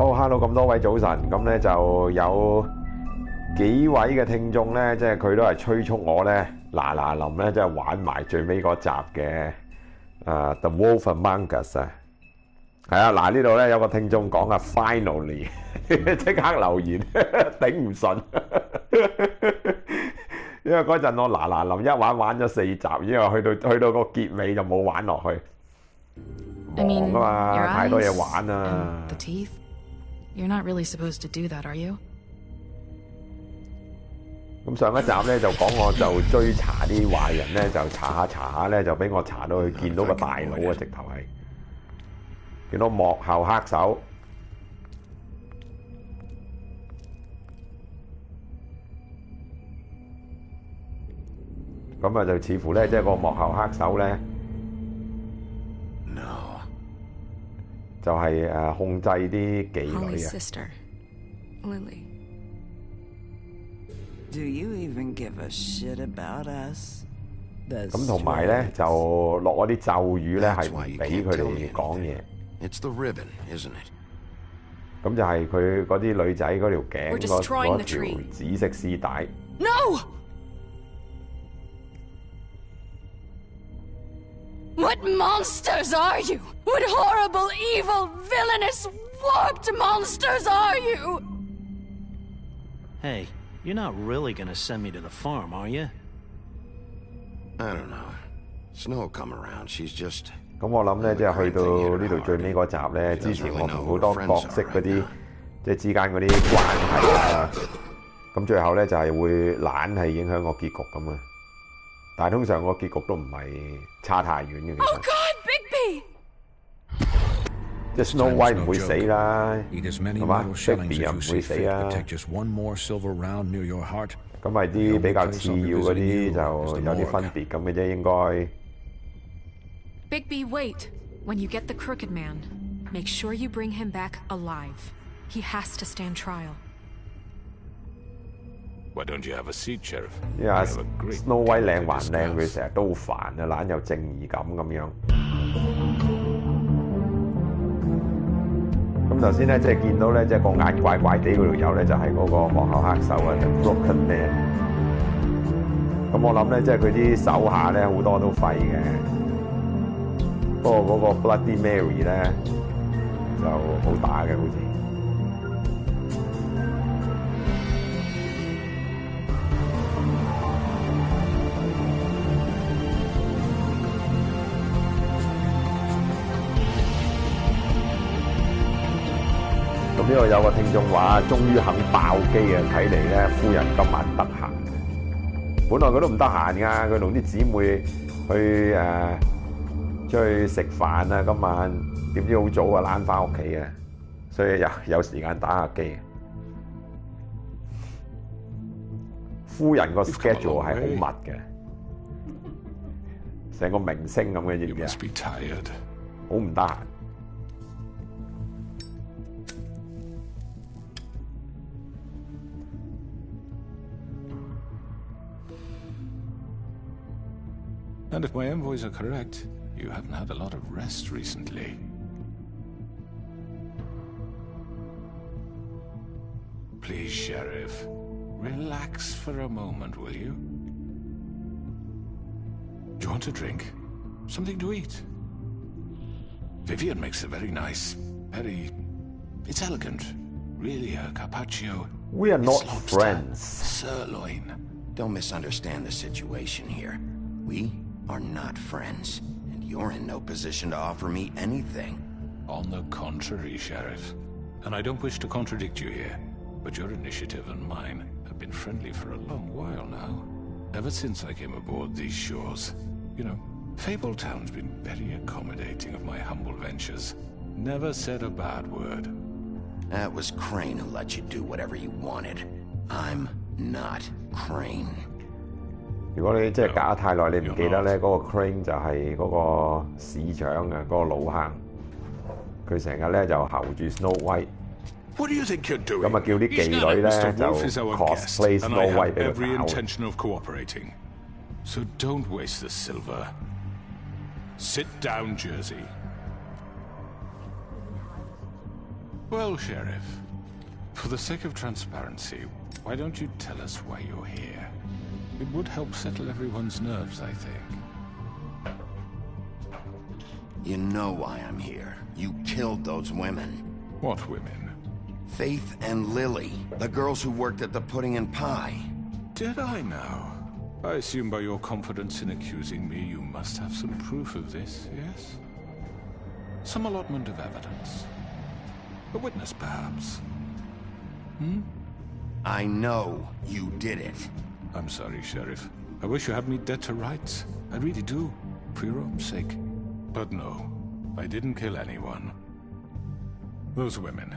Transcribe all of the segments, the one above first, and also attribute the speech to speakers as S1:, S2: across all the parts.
S1: 好 ，hello 咁多位早晨，咁咧就有幾位嘅聽眾咧，即係佢都係催促我咧嗱臨咧，即係玩埋最尾嗰集嘅The Wolf Among Us 啊，係啊，嗱呢度咧有個聽眾講啊 ，finally 即刻留言頂唔順，因為嗰陣我嗱臨一玩咗4集，因為去到個結尾就冇玩落去，忙啊嘛，太多嘢玩啊。
S2: You're not really supposed to do that, are you?
S1: 咁上一集咧就講我就追查啲壞人咧，就查下咧就俾我查到佢見到個大佬啊，直頭係見到幕後黑手。咁啊就似乎咧即係個幕後黑手咧，就係控制啲妓女嘅。咁同埋咧就落嗰啲咒語咧係唔俾佢哋講嘢。咁就係佢嗰啲女仔嗰條頸嗰條紫色絲帶。
S3: What monsters are you? What horrible, evil, villainous, warped monsters are you?
S4: Hey, you're not really gonna send me to the farm, are you?
S5: I don't know. Snow come around. She's just.
S1: 咁我諗咧，即係去到呢度最尾嗰集咧，之前我同好多角色嗰啲即係之間嗰啲關係啊，咁最後咧就係會懶係影響個結局咁啊。但係通常個結局都唔係差太遠嘅，其實。
S3: Oh God, Bigby！
S1: 即係 Snow White 唔會死啦，係嘛 ？Bigby 又唔會死啦。咁係啲比較次要嗰啲就有啲分別咁嘅啫，應該。
S2: Bigby, wait! When you get the Crooked Man, make sure you bring him back alive. He has to stand trial.
S6: Why don't you have a seat, Sheriff?
S1: 因為 Snow White 靚還靚，佢成日都好煩啊，懶有正義感咁樣。咁頭先咧，即係見到咧，即係個眼怪怪地嗰條友咧，就係嗰個幕後黑手啊 ，The Crooked Man。咁我諗咧，即係佢啲手下咧好多都廢嘅，不過嗰個 Bloody Mary 咧就好打嘅，好似。咁呢度有個聽眾話，終於肯爆機啊！睇嚟咧，夫人今晚得閒。本來佢都唔得閒㗎，佢同啲姊妹去出去食飯啊！今晚點知好早啊，躝翻屋企啊，所以有時間打下機。夫人個 schedule 係好密嘅，成個明星咁嘅，知唔知啊？好唔得閒。
S6: And if my envoys are correct, you haven't had a lot of rest recently. Please, Sheriff, relax for a moment, will you? Do you want a drink? Something to eat? Vivian makes a very nice, it's elegant. Really, a carpaccio.
S1: We are not
S5: lobster,
S1: friends.
S5: Sirloin. Don't misunderstand the situation here. We are not friends, and you're in no position to offer me anything.
S6: On the contrary, Sheriff. And I don't wish to contradict you here, but your initiative and mine have been friendly for a long while now. Ever since I came aboard these shores. You know, Fabletown's been very accommodating of my humble ventures. Never said a bad word.
S5: That was Crane who let you do whatever you wanted. I'm not Crane.
S1: 如果你即係隔得太耐，你唔記得咧，嗰個 Crane 就係嗰個市長啊，嗰個老坑，佢成日咧就候住 Snow White。咁啊，叫啲妓女咧就 cosplay Snow White 俾佢搞。
S6: So don't waste the silver. Sit down, Jersey. Well, Sheriff, for the sake of transparency, why don't you tell us why you're here? It would help settle everyone's nerves, I think.
S5: You know why I'm here. You killed those women.
S6: What women?
S5: Faith and Lily, the girls who worked at the Pudding and Pie.
S6: Did I now? I assume by your confidence in accusing me, you must have some proof of this, yes? Some allotment of evidence. A witness, perhaps?
S5: I know you did it.
S6: I'm sorry, Sheriff. I wish you had me dead to rights. I really do, for your own sake. But no, I didn't kill anyone. Those women,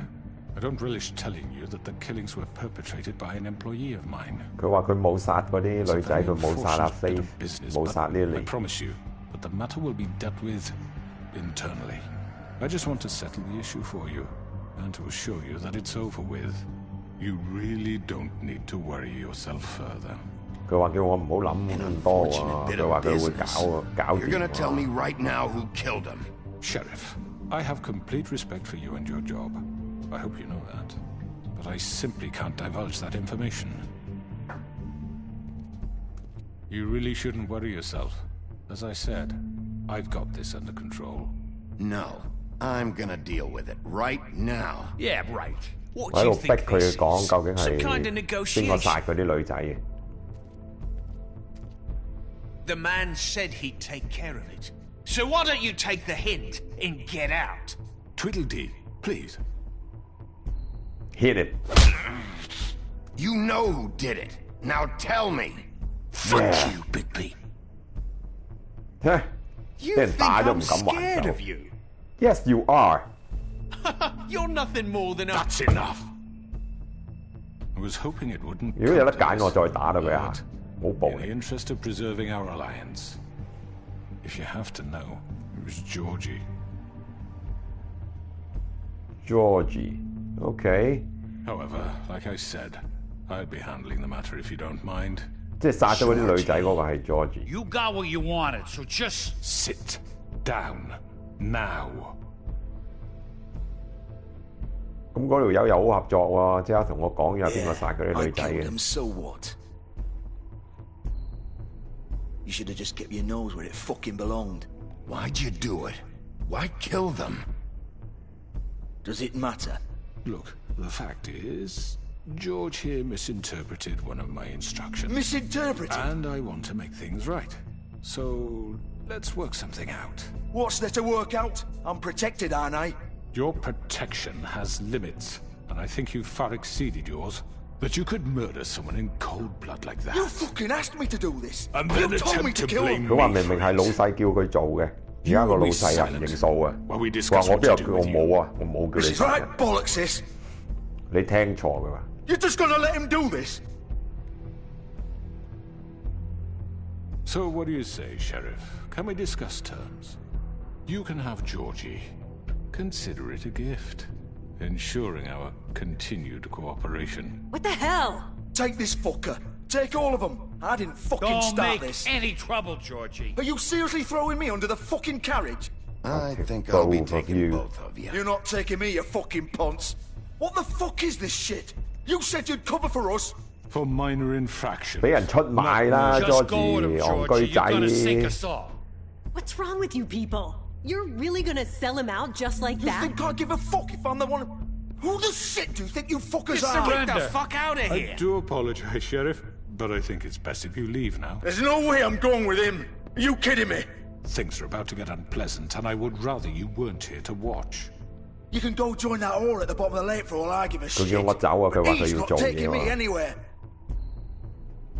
S6: I don't relish telling you that the killings were perpetrated by an employee of mine.
S1: 佢話佢冇殺嗰啲女仔，佢冇殺阿飛，冇殺 Lily。
S6: I promise you that the matter will be dealt with internally. I just want to settle the issue for you, and to assure you that it's over with. You really don't need to worry yourself further.
S1: 佢話叫我唔好諗咁多喎，佢話佢會搞
S5: You're gonna
S1: 掂
S5: tell
S1: 喎。
S5: me right now who killed him.
S6: Sheriff, I have complete respect for you and your job. I hope you know that. But I simply can't divulge that information. You really shouldn't worry yourself. As I said, I've got this under control.
S5: No, I'm gonna deal with it right now.
S7: Yeah, right. What
S1: 我
S7: do
S1: 喺
S7: you
S1: 度逼
S7: think
S1: 佢
S7: this
S1: 講
S7: is?
S1: 究竟
S7: Some
S1: 係
S7: kind of
S1: 邊個殺
S7: negotiation?
S1: 嗰啲女仔嘅。
S7: The man said he'd take care of it. So why don't you take the hint and get out?
S6: Tweedledee, please.
S1: Hit it！
S5: You know who did it. Now tell me.
S7: Fuck
S1: Yeah.
S7: you, Bigby.
S1: 俾
S7: You
S1: 人
S7: think
S1: 打咗
S7: I'm
S1: 唔敢還
S7: scared
S1: 手
S7: of。you?
S1: Yes, you are。
S7: You're nothing more than a...
S6: That's enough. I was hoping it wouldn't.
S1: 如果有得
S6: come
S1: 揀，
S6: to
S1: 我
S6: this,
S1: 再打到佢一下，
S6: but
S1: 冇暴
S6: in the
S1: 力。
S6: interest of preserving our alliance, if you have to know, it was Georgie.
S1: Georgie，OK，
S6: However, like I said, I'll be handling the matter if you don't mind.
S1: 即係殺咗嗰啲女仔嗰個係 Georgie。
S7: You got what you wanted, so just...
S6: Sit down now.
S1: 咁嗰條友又好合作喎，即刻同我講咗邊個殺嗰啲
S8: I
S1: 女仔
S8: killed
S1: 嘅。
S8: him, so what? You should have just kept your nose where it fucking belonged.
S5: Why'd you do it? Why kill them?
S8: Does it matter?
S6: Look, the fact is, George here misinterpreted one of my instructions.
S8: Misinterpreted?
S6: And I want to make things right. So, let's work something out.
S8: What's there to work out? I'm protected, aren't I?
S6: Your protection has limits, and I think you've far exceeded yours. That you could murder someone in cold blood like that.
S8: You fucking asked me to do this.
S6: And
S8: You
S6: then
S8: told me
S6: attempt
S8: to
S6: to
S8: kill
S6: blame
S8: him.
S1: 佢話明明係老細叫佢做嘅，而家個老細又唔認數啊！
S6: While we
S1: 佢話
S6: discuss
S1: 我
S6: what
S1: 邊有
S6: to
S1: 叫
S6: do
S1: 我
S6: with you.
S1: 冇啊？我冇叫
S8: This
S1: 你
S8: is
S1: 殺
S8: right
S1: 人。
S8: bollocks, this.
S1: 你聽錯佢話。
S8: You're just gonna let him do this?
S6: So what do you say, Sheriff? Can we discuss terms? You can have Georgie. Consider it a gift, ensuring our continued cooperation.
S2: What the hell?
S8: Take this fucker. Take all of them. I didn't fucking
S7: Don't
S8: start
S7: make
S8: this.
S7: any trouble, Georgie.
S8: Are you seriously throwing me under the fucking carriage?
S5: I think I'll be
S1: both of
S5: taking
S1: you.
S5: both of you.
S8: You're not taking me, you fucking ponce. What the fuck is this shit? You said you'd cover for us.
S6: For minor infractions.
S1: 俾人出賣啦
S7: Just go with him,
S1: ，Georgie，
S7: Georgie.
S1: 戇
S7: You're gonna
S1: 居
S7: sink
S1: 仔。
S7: us all.
S9: What's wrong with you people? You're really gonna sell him out just like
S8: You
S9: that?
S8: think I give a fuck if I'm the one? Who the shit do you think you fuckers
S7: Just
S8: are?
S7: get the fuck out of
S6: I
S7: here.
S6: do apologize, Sheriff, but I think it's best if you leave now.
S8: There's no way I'm going with him. Are you kidding me?
S6: Things are about to get unpleasant, and I would rather you weren't here to watch.
S8: You can go join that whore at the bottom of the lake for all I give a
S1: 佢
S8: shit.
S1: 叫我走啊！佢
S8: But
S1: 話佢
S8: he's
S1: 要
S8: not
S1: 做
S8: taking
S1: 嘢
S8: me
S1: 喎。
S8: anywhere.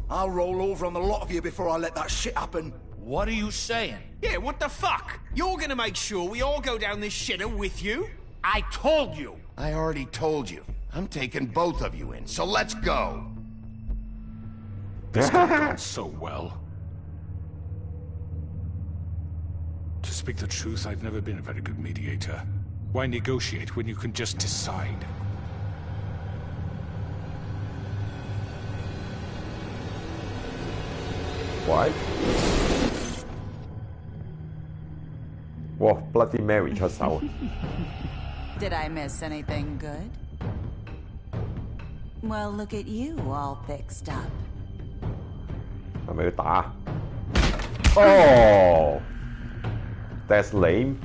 S8: I'll roll over on the lot of you before I let that shit happen.
S7: What are you saying? Yeah, what the fuck? You're gonna make sure we all go down this shitter with you? I told you.
S5: I already told you. I'm taking both of you in, so let's go.
S6: This could have gone so well. To speak the truth, I've never been a very good mediator. Why negotiate when you can just decide?
S1: What？ 哇！Bloody Mary 出手。
S10: Did I miss anything good? Well, look at you, all fixed up.
S1: 係咪要打？哦 ，That's lame。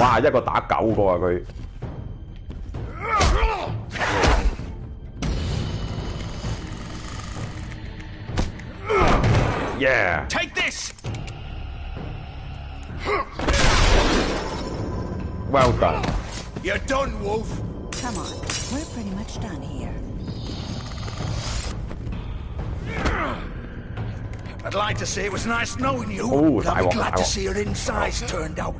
S1: 哇！一個打9個啊佢。Yeah.
S7: Take this.
S1: Well done.
S8: You're done, Wolf.
S10: Come on, we're pretty much done here.
S8: I'd like to say it was nice knowing you.
S1: Oh,
S8: but I'll be glad to
S1: 大鑊
S8: see your insides turned out.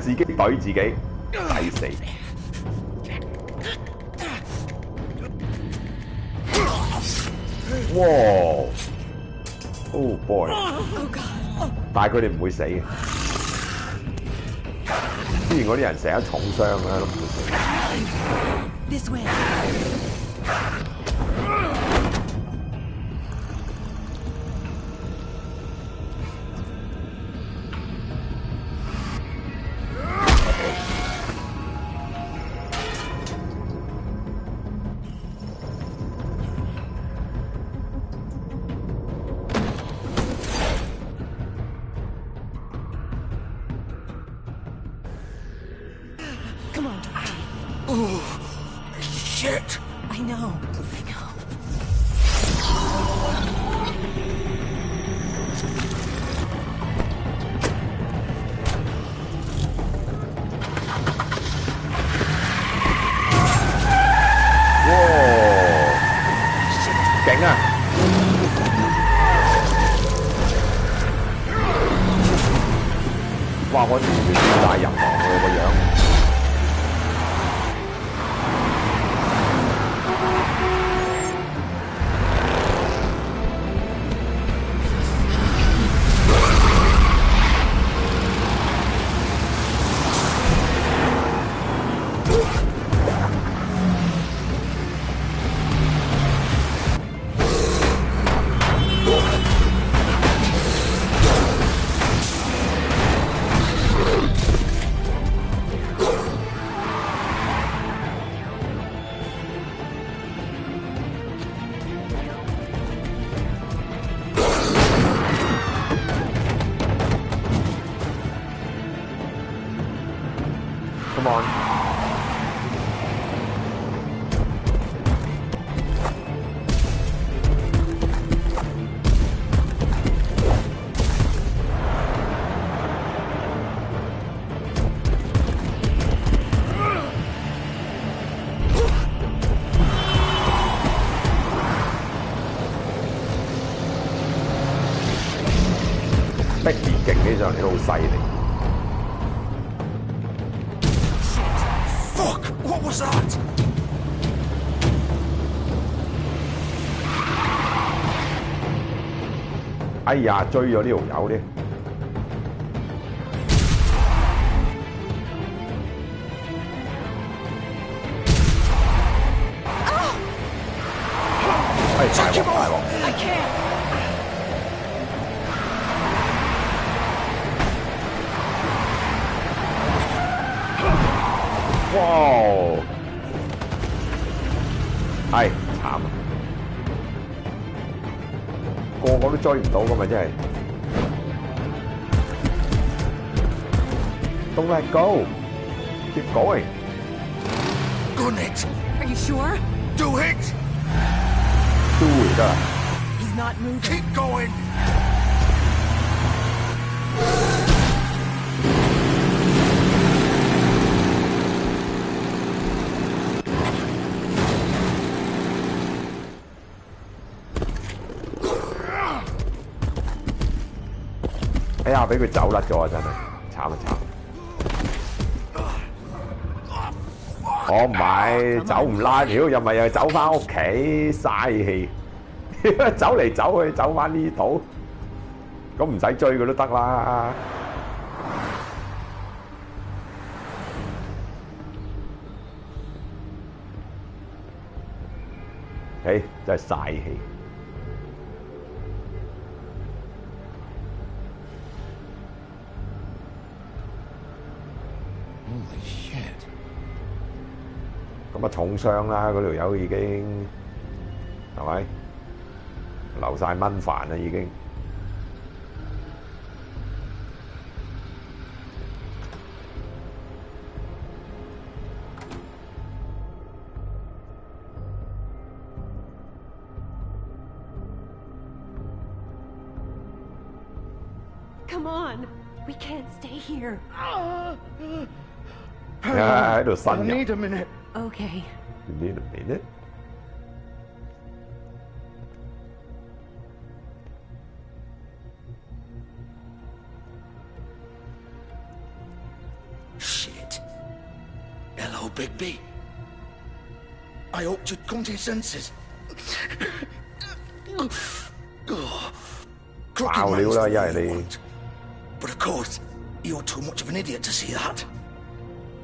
S1: 自己懟自己，抵死。哇 ！Oh boy！ 但係佢哋唔會死嘅。之前嗰啲人成日重傷啦，都唔會死。
S10: This way. Come on.
S8: Oh, shit.
S10: I know.
S1: Wow！ 勁啊！哇！我完全冇帶任何佢個樣。Come on. Becky 勁起上嚟都好犀利。
S8: Fuck! What was that?
S1: 哎呀，追咗呢條友添。哎，大鑊大鑊！
S3: I can't.
S1: 哇！係慘啊！個個都追唔到㗎嘛，真係。Don't let go. Keep going.
S8: Gun it.
S3: Are you sure?
S8: Do it.
S1: Do it 啊！
S9: He's not moving.
S8: Keep going.
S1: 哎呀，俾佢走甩咗啊！真係慘啊慘！我唔係走唔甩，屌又咪又走翻屋企，嘥氣！走嚟走去，走翻呢度，咁唔使追佢都得啦。真係嘥氣。
S5: Holy shit.
S1: 咁啊重傷啦，嗰條友已經係咪流晒蚊飯啦已經。
S9: Come on, we can't stay here.
S1: 喺度呻
S8: I
S1: 人。
S8: need a minute.
S9: Okay.
S1: You need a minute?
S8: Shit. Hello, Bigby. I hoped you'd come to your senses. Crooked
S1: 爆
S8: man's
S1: 料啦，
S8: the
S1: 因
S8: one
S1: 為
S8: you
S1: 你
S8: want. But of course, you're too much of an idiot to see that.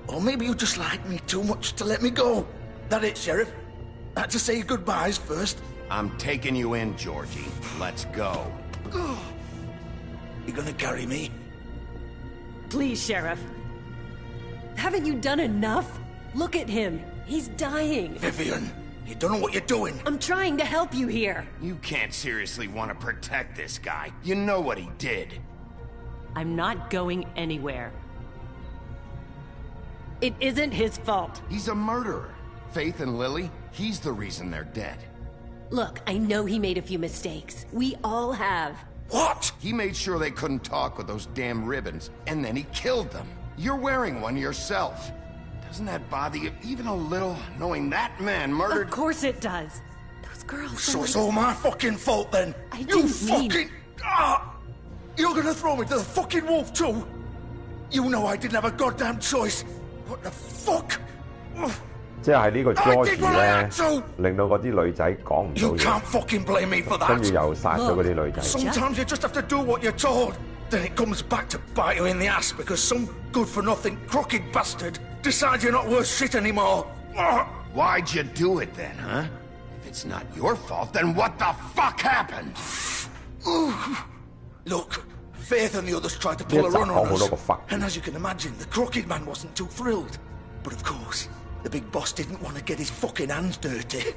S8: Or maybe you just like me too much to let me go. That it, Sheriff? I had to say goodbyes first.
S5: I'm taking you in, Georgie. Let's go.
S8: You gonna carry me?
S9: Please, Sheriff. Haven't you done enough? Look at him. He's dying.
S8: Vivian, you don't know what you're doing.
S9: I'm trying to help you here.
S5: You can't seriously want to protect this guy. You know what he did.
S9: I'm not going anywhere. It isn't his fault.
S5: He's a murderer. Faith and Lily, he's the reason they're dead.
S9: Look, I know he made a few mistakes. We all have.
S8: What?
S5: He made sure they couldn't talk with those damn ribbons, and then he killed them. You're wearing one yourself. Doesn't that bother you even a little, knowing that man murdered—
S9: Of course it does. Those girls.
S8: So it's all my fucking fault then?
S9: I
S8: You
S9: didn't mean-
S8: fucking... You're gonna throw me to the fucking wolf too? You know I didn't have a goddamn choice. What the fuck?
S1: 即係呢個 George 咧，
S8: to.
S1: 令到嗰啲女仔講唔
S8: You
S1: 到
S8: can't
S1: 嘢，
S8: fucking blame me for
S1: 跟住
S8: that.
S1: 又殺咗嗰啲女仔。
S8: Sometimes you just have to do what you're told. Then it comes back to bite you in the ass because some good-for-nothing crooked bastard decides you're not worth shit anymore.
S5: Why'd you do it then, huh? If it's not your fault, then what the fuck happened?
S8: Look, Faith and the others tried to pull a
S1: Yes,
S8: run on
S1: I'll
S8: us.
S1: hold up a fuck.
S8: And as you can imagine, the crooked man wasn't too thrilled. But of course, the big boss didn't want to get his fucking hands dirty.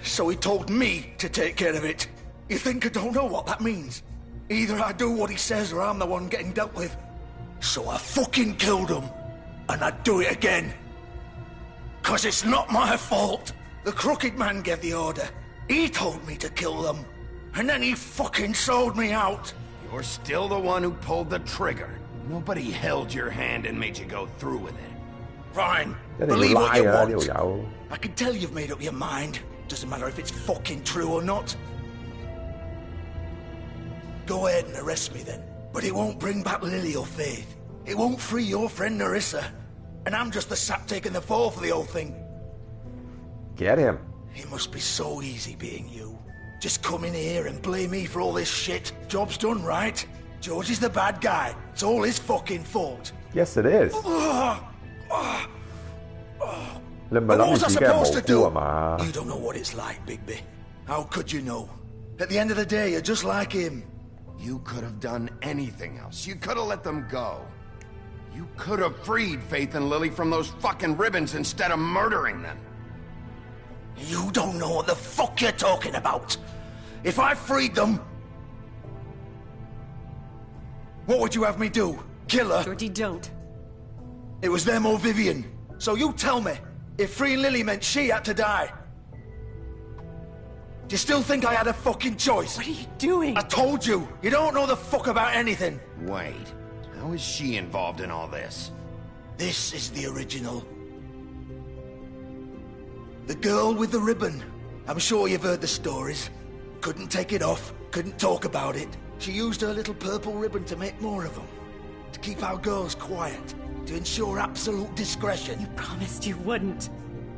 S8: So he told me to take care of it. You think I don't know what that means? Either I do what he says or I'm the one getting dealt with. So I fucking killed him. And I'd do it again. 'Cause it's not my fault. The crooked man gave the order. He told me to kill them. And then he fucking sold me out.
S5: You're still the one who pulled the trigger. Nobody held your hand and made you go through with it.
S8: Fine.
S1: 一定要
S8: Believe
S1: 拉
S8: what you
S1: 啊！呢條
S8: want.
S1: 友
S8: I can tell you've made up your mind. Doesn't matter if it's fucking true or not. Go ahead and arrest me then. But it won't bring back Lily or Faith. It won't free your friend Nerissa. And I'm just the sap taking the fall for the whole thing.
S1: get him。
S8: It must be so easy being you. Just come in here and blame me for all this shit. Job's done, right? George is the bad guy. It's all his fucking fault.
S1: Yes it is。你唔係
S8: But
S1: 諗
S8: what
S1: 住
S8: was I
S1: 自己係
S8: supposed to
S1: 無辜
S8: do?
S1: 係嘛？
S8: You don't know what it's like, Bigby. How could you know? At the end of the day, you're just like him.
S5: You could have done anything else. You could have let them go. You could have freed Faith and Lily from those fucking ribbons instead of murdering them.
S8: You don't know what the fuck you're talking about. If I freed them... What would you have me do? Kill her?
S9: Georgie, don't.
S8: It was them or Vivian. So you tell me, if freeing Lily meant she had to die. Do you still think I had a fucking choice?
S9: What are you doing?
S8: I told you, you don't know the fuck about anything.
S5: Wait, how is she involved in all this?
S8: This is the original. The girl with the ribbon. I'm sure you've heard the stories. Couldn't take it off, couldn't talk about it. She used her little purple ribbon to make more of them. To keep our girls quiet. To ensure absolute discretion.
S9: You promised you wouldn't.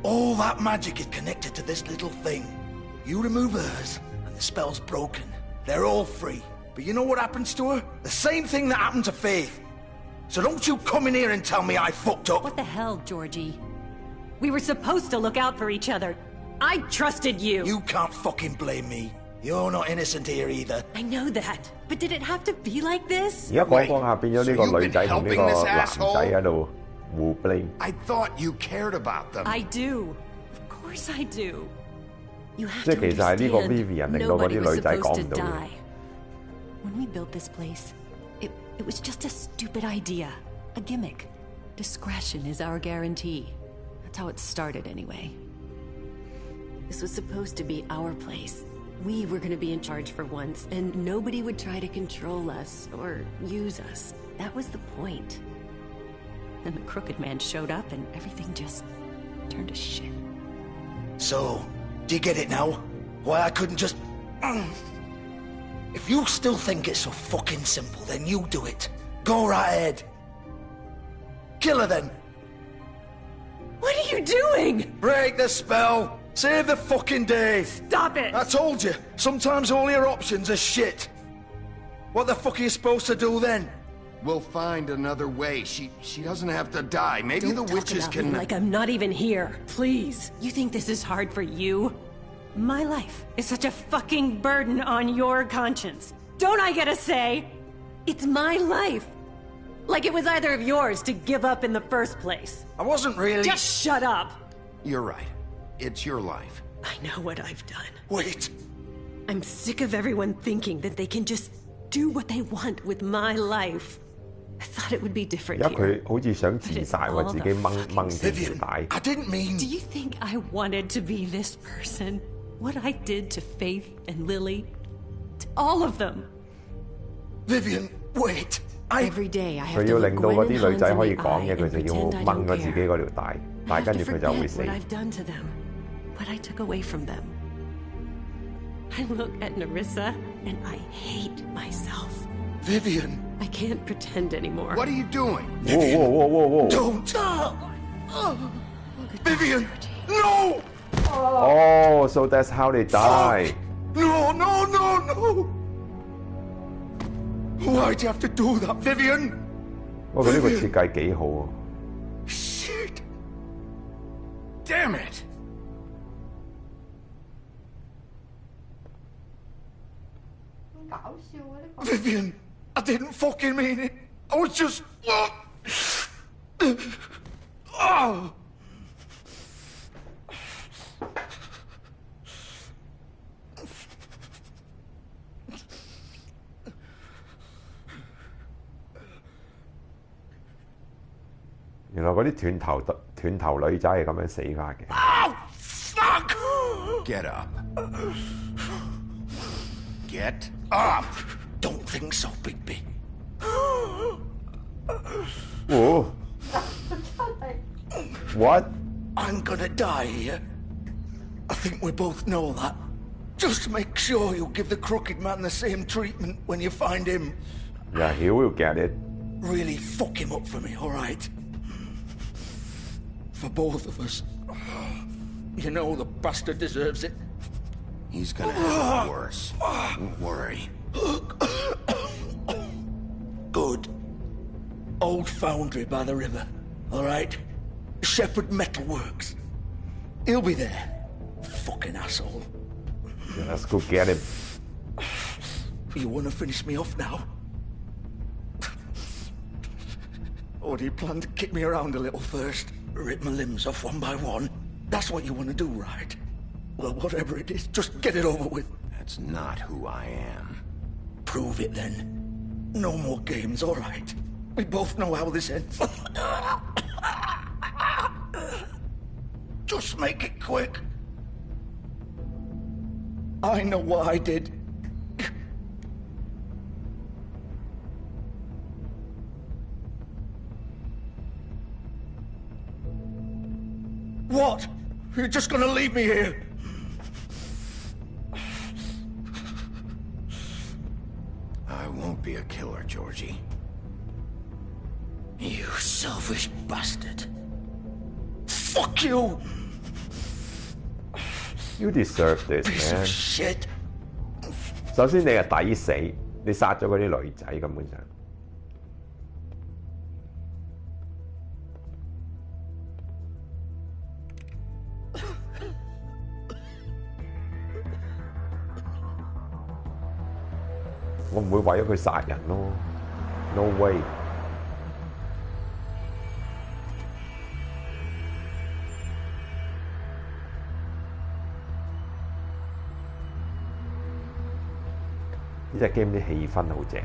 S8: All that magic is connected to this little thing. You remove hers, and the spell's broken. They're all free. But you know what happens to her? The same thing that happened to Faith. So don't you come in here and tell me I fucked up.
S9: What the hell, Georgie? We were supposed to look out for each other. I trusted you.
S8: You can't fucking blame me. You're not innocent here either.
S9: I know that, but did it have to be like this?
S1: 而家講下變咗呢個女仔同呢個男仔喺度互 blame。
S5: I thought you cared about them.
S9: I do. Of course I do. You have
S1: 即
S9: to
S1: 係其實係呢個
S9: understand,
S1: Vivian 令到嗰
S9: nobody
S1: 啲
S9: was
S1: 女仔
S9: supposed
S1: 講
S9: to
S1: 唔到嘢。
S9: die. When we built this place, it was just a stupid idea, a gimmick. Discretion is our guarantee. That's how it started anyway. This was supposed to be our place. We were going to be in charge for once, and nobody would try to control us or use us. That was the point. Then the crooked man showed up and everything just turned to shit.
S8: So, do you get it now? Why I couldn't just... If you still think it's so fucking simple, then you do it. Go right ahead. Kill her then.
S9: What are you doing?
S8: Break the spell. Save the fucking day.
S9: Stop it!
S8: I told you, sometimes all your options are shit. What the fuck are you supposed to do then?
S5: We'll find another way. She doesn't have to die. Maybe
S9: Don't
S5: the
S9: talk
S5: witches
S9: about
S5: can...
S9: me like I'm not even here. Please. You think this is hard for you? My life is such a fucking burden on your conscience. Don't I get a say? It's my life. Like it was either of yours to give up in the first place.
S8: I wasn't really...
S9: Just shut up.
S5: You're right. It's your life.
S9: I know what I've done.
S8: Wait.
S9: I'm sick of everyone thinking that they can just do what they want with my life. I thought it would be
S1: 而
S9: different
S1: 家
S9: here.
S1: 佢好似想自殺喎，自己掹住條
S8: Vivian,
S1: 帶。
S8: I didn't mean...
S9: Do you think I wanted to be this person? What I did to Faith and Lily? To all of them.
S8: Vivian, wait.
S9: Every day I
S1: 佢
S9: have
S1: 要
S9: to
S1: 令
S9: look
S1: 到
S9: Gwen
S1: 嗰
S9: and
S1: 啲
S9: Hans
S1: 女仔
S9: in
S1: 可以
S9: the
S1: 講
S9: eye
S1: 嘅，佢
S9: and
S1: 就要
S9: pretend I
S1: 掹
S9: don't
S1: 咗自己
S9: care.
S1: 嗰條帶，
S9: I
S1: 但係
S9: have
S1: 跟
S9: to
S1: 住佢就會
S9: forget
S1: 死
S9: what。I've done to them. What I took away from them. I look at Narissa and I hate myself.
S8: Vivian.
S9: I can't pretend anymore.
S5: What are you doing?
S1: 哇！
S8: Don't. Vivian, no!
S1: Oh, so that's how they die.
S8: No, no, no, no! Why'd you have to do that, Vivian?
S1: 哇！佢呢個設計幾好喎。
S8: Shit!
S5: Damn it!
S8: Vivian, I didn't fucking mean it. I was just... Oh!
S1: 原來嗰啲斷頭女仔係咁樣死法嘅。
S8: Oh, fuck!
S5: Get up. Get up!
S8: Don't think so, Bigby.
S1: Whoa. What?
S8: I'm gonna die here. I think we both know that. Just make sure you give the crooked man the same treatment when you find him.
S1: Yeah, he will get it.
S8: Really fuck him up for me, alright? For both of us. You know the bastard deserves it.
S5: He's gonna have it worse. Don't worry.
S8: Good. Old foundry by the river, alright? Shepherd Metalworks. He'll be there. Fucking asshole.
S1: Yeah, let's go get him.
S8: You wanna finish me off now? Or do you plan to kick me around a little first? Rip my limbs off one by one? That's what you wanna do, right? Well, whatever it is, just get it over with.
S5: That's not who I am.
S8: Prove it then. No more games, alright? We both know how this ends. Just make it quick. I know what I did. What? You're just gonna leave me here?
S5: I won't be a killer, Georgie.
S8: You selfish bastard. Fuck you!
S1: You deserve this,
S8: Piece of
S1: man.
S8: shit.
S1: 首先你係抵死，你殺咗嗰啲女仔根本上。我唔會為咗佢殺人咯 ，no way。呢隻 game 啲氣氛好正。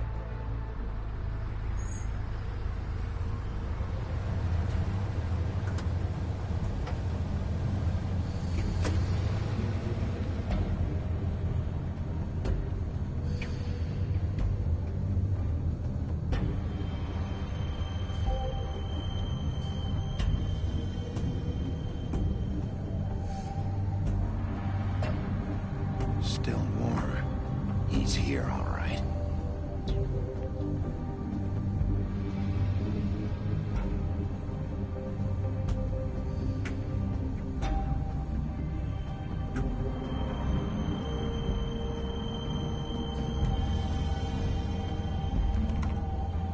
S5: Still more. He's here, all right.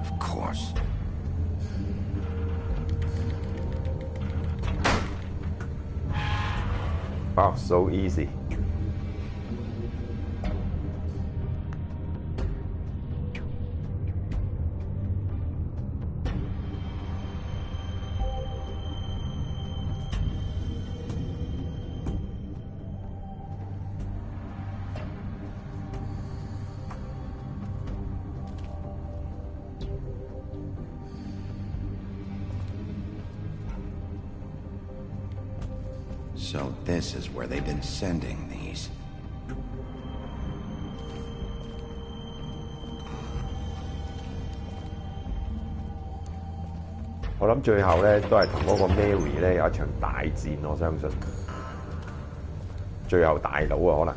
S5: Of course.
S1: Wow, so easy.
S5: So this is where they've been sending these.
S1: "我諗最後咧都係同嗰個 Mary 咧有一場大戰，我相信最後大佬啊，可能。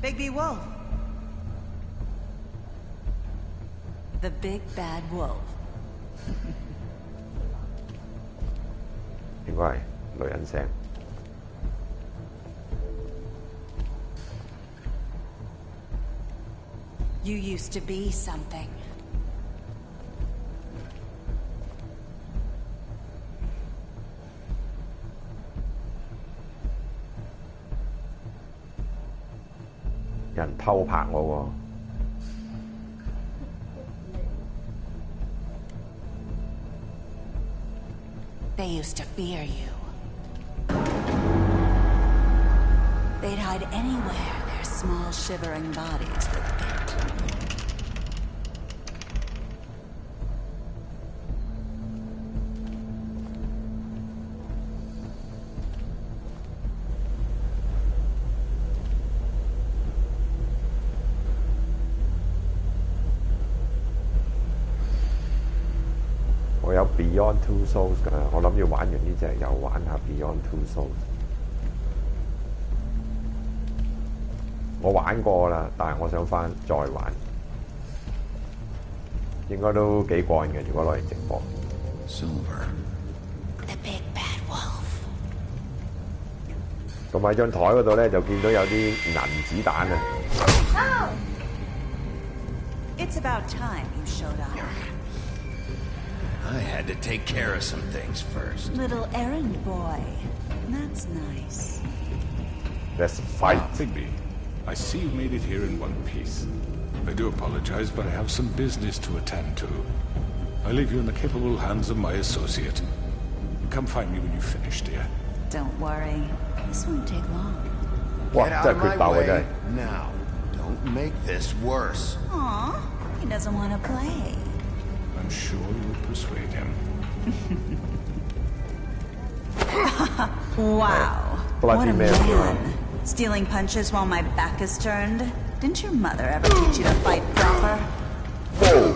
S10: Bigby Wolf. The big bad wolf.
S1: 應該係女人聲。
S10: You used to be something.
S1: "有人偷拍我喎。
S10: They used to fear you. They'd hide anywhere their small shivering bodies would fit.
S1: "我有 Beyond Two Souls 㗎，我諗要玩完呢隻又玩下 Beyond Two Souls。我玩過啦，但係我想翻再玩，應該都幾過癮嘅。如果攞嚟直播。
S5: Silver.
S10: The big bad wolf.
S1: 同埋張台嗰度咧就見到有啲銀子彈啊！
S10: Oh! It's about time you showed up.
S5: I had to take care of some things first.
S10: Little errand boy. That's nice.
S1: Let's fight.
S6: Bigby, I see you made it here in one piece. I do apologize, but I have some business to attend to. I leave you in the capable hands of my associate. Come find me when you finish, dear.
S10: Don't worry. This won't take long.
S1: 哇！
S5: Get out
S1: 真
S5: of
S1: 係
S5: my
S1: 決鬥啊！真
S5: way
S1: 係。
S5: now. Don't make this worse.
S10: Aw, he doesn't want to play.
S6: I'm sure you'll persuade him.
S10: Wow.
S1: Bloody
S10: What a
S1: man.
S10: man. Stealing punches while my back is turned? Didn't your mother ever teach you to fight proper?
S1: Whoa!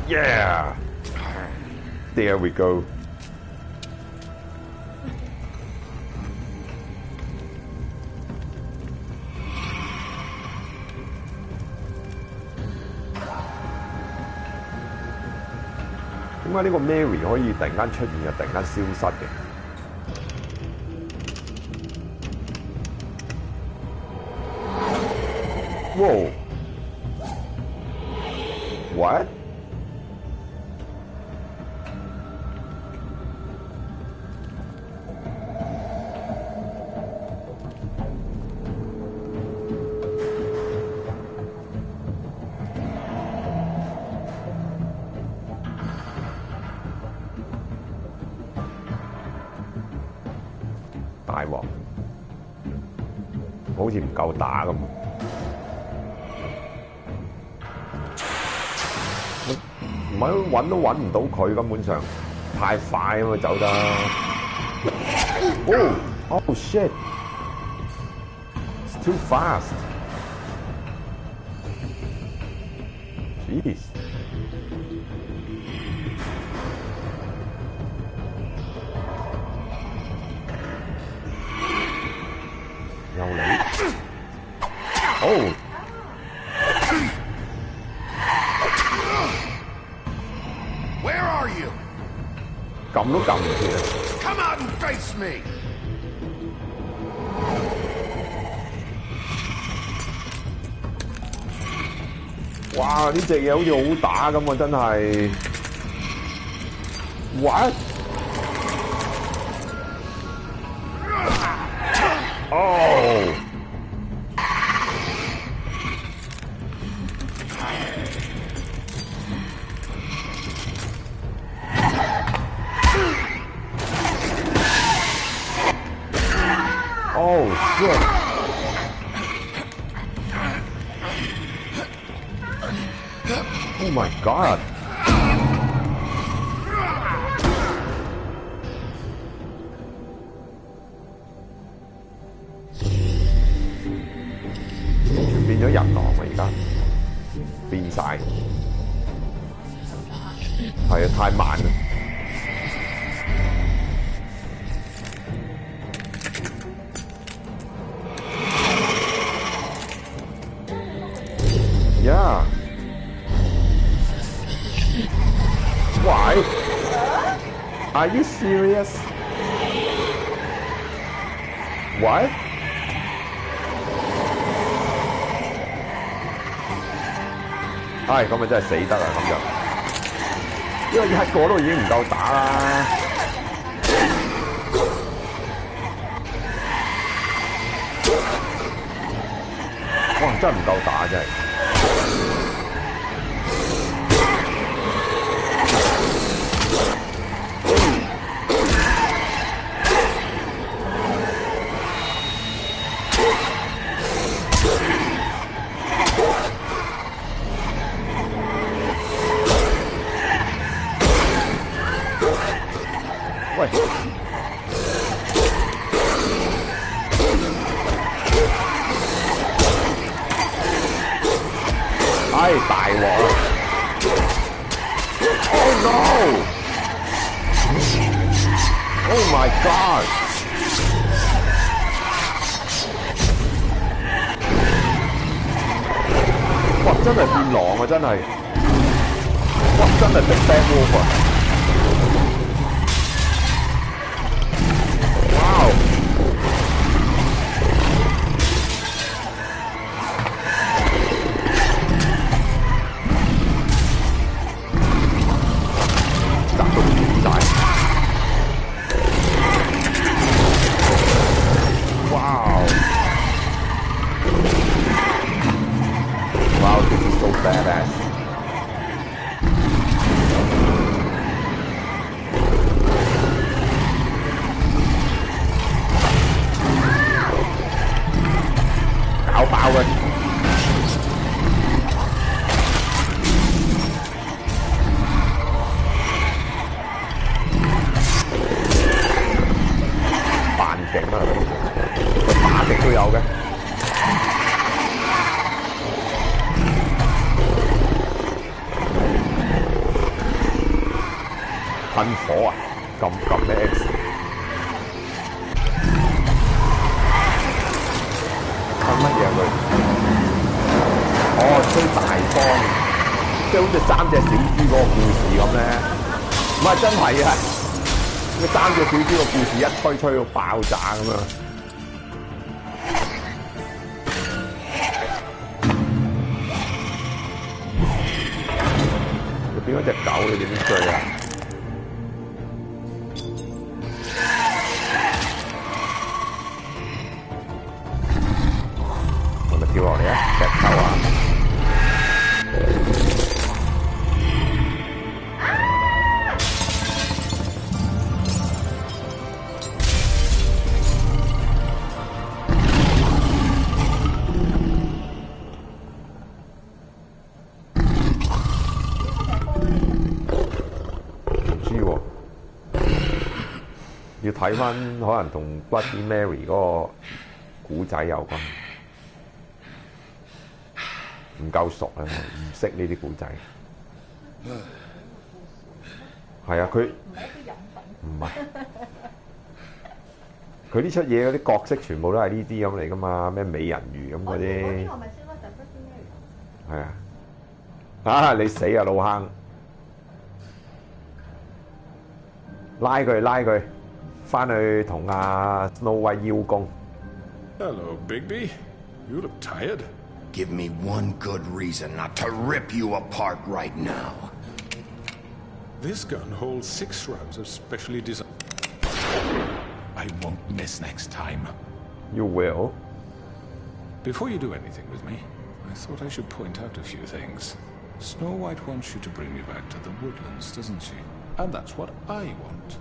S1: Yeah! There we go. 點解呢個 Mary 可以突然間出現又突然間消失嘅？哇 ！What？好似唔夠打咁。唔係揾都揾唔到佢，根本上太快啊嘛，走得。Oh shit! It's too fast. Jeez. 又嚟。Oh.
S5: Where are you?
S1: 撳都撳唔切啊
S5: Come out and face me!
S1: 哇！呢隻嘢好似好打咁啊，真係。What？ 哦！ Oh shit! Oh my god! 完全變咗人狼啊！而家變晒，係啊，太慢啦。Yeah. Why? Are you serious? What? 唉，咁咪真係死得啦！咁就，因為一個都已經唔夠打啦。哇！真係唔夠打，真係。喂！唉，大鑊啊 ！Oh no! Oh my god! 哇！真係變狼啊！真係，哇！真係 Big Bad Wolf 啊！ Wow, this is so badass. 搞爆佢！扮勁啊！佢打極都有嘅。 噴火啊！撳咩 X？ 噴乜嘢佢？哦，吹大風，即係好似三隻小豬嗰個故事咁咧。唔係真係啊！呢三隻小豬個故事一吹到爆炸咁啊！佢變咗隻狗，你點追啊？ 跳落嚟啊！石頭啊！睇翻可能同 Bloody Mary 嗰個古仔有關，唔夠熟啊，唔識呢啲古仔。係啊，佢唔係佢呢出嘢嗰啲角色全部都係呢啲咁嚟噶嘛，咩美人魚咁嗰啲。係啊！啊！你死啊，老坑！拉佢，翻去同阿 Snow White 邀功。
S6: Hello, Bigby. You look tired.
S5: Give me one good reason not to rip you apart right now.
S6: This gun holds 6 rounds of specially designed. I won't miss next time.
S1: You will.
S6: Before you do anything with me, I thought I should point out a few things. Snow White wants you to bring me back to the woodlands, doesn't she? And that's what I want.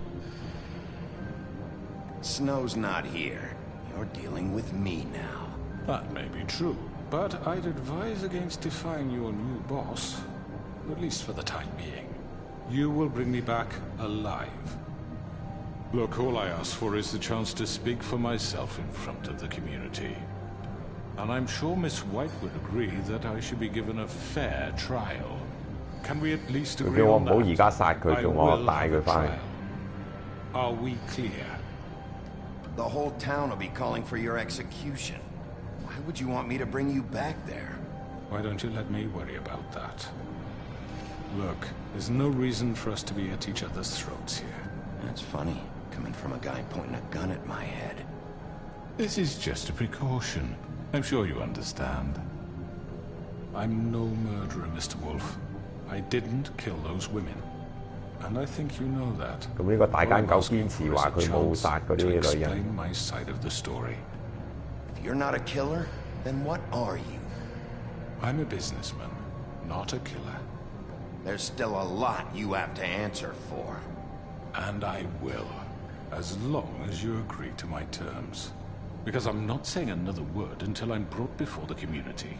S5: Snow's not here. You're dealing with me now.
S6: That may be true, but I'd advise against defying your new boss, at least for the time being. You will bring me back alive. Look, all I ask for is the chance to speak for myself in front of the community. And I'm sure Miss White would agree that I should be given a fair trial. Can we at least agree on that? I will have a trial. Are we clear?
S5: The whole town will be calling for your execution. Why would you want me to bring you back there?
S6: Why don't you let me worry about that? Look, there's no reason for us to be at each other's throats here.
S5: That's funny, coming from a guy pointing a gun at my head.
S6: This is just a precaution. I'm sure you understand. I'm no murderer, Mr. Wolf. I didn't kill those women. And I think you know that.
S1: 咁呢個大奸狗堅持話佢冇殺嗰啲女人。
S6: Explain my side of the story.
S5: If you're not a killer, then what are you?
S6: I'm a businessman, not a killer.
S5: There's still a lot you have to answer for.
S6: And I will, as long as you agree to my terms. Because I'm not saying another word until I'm brought before the community.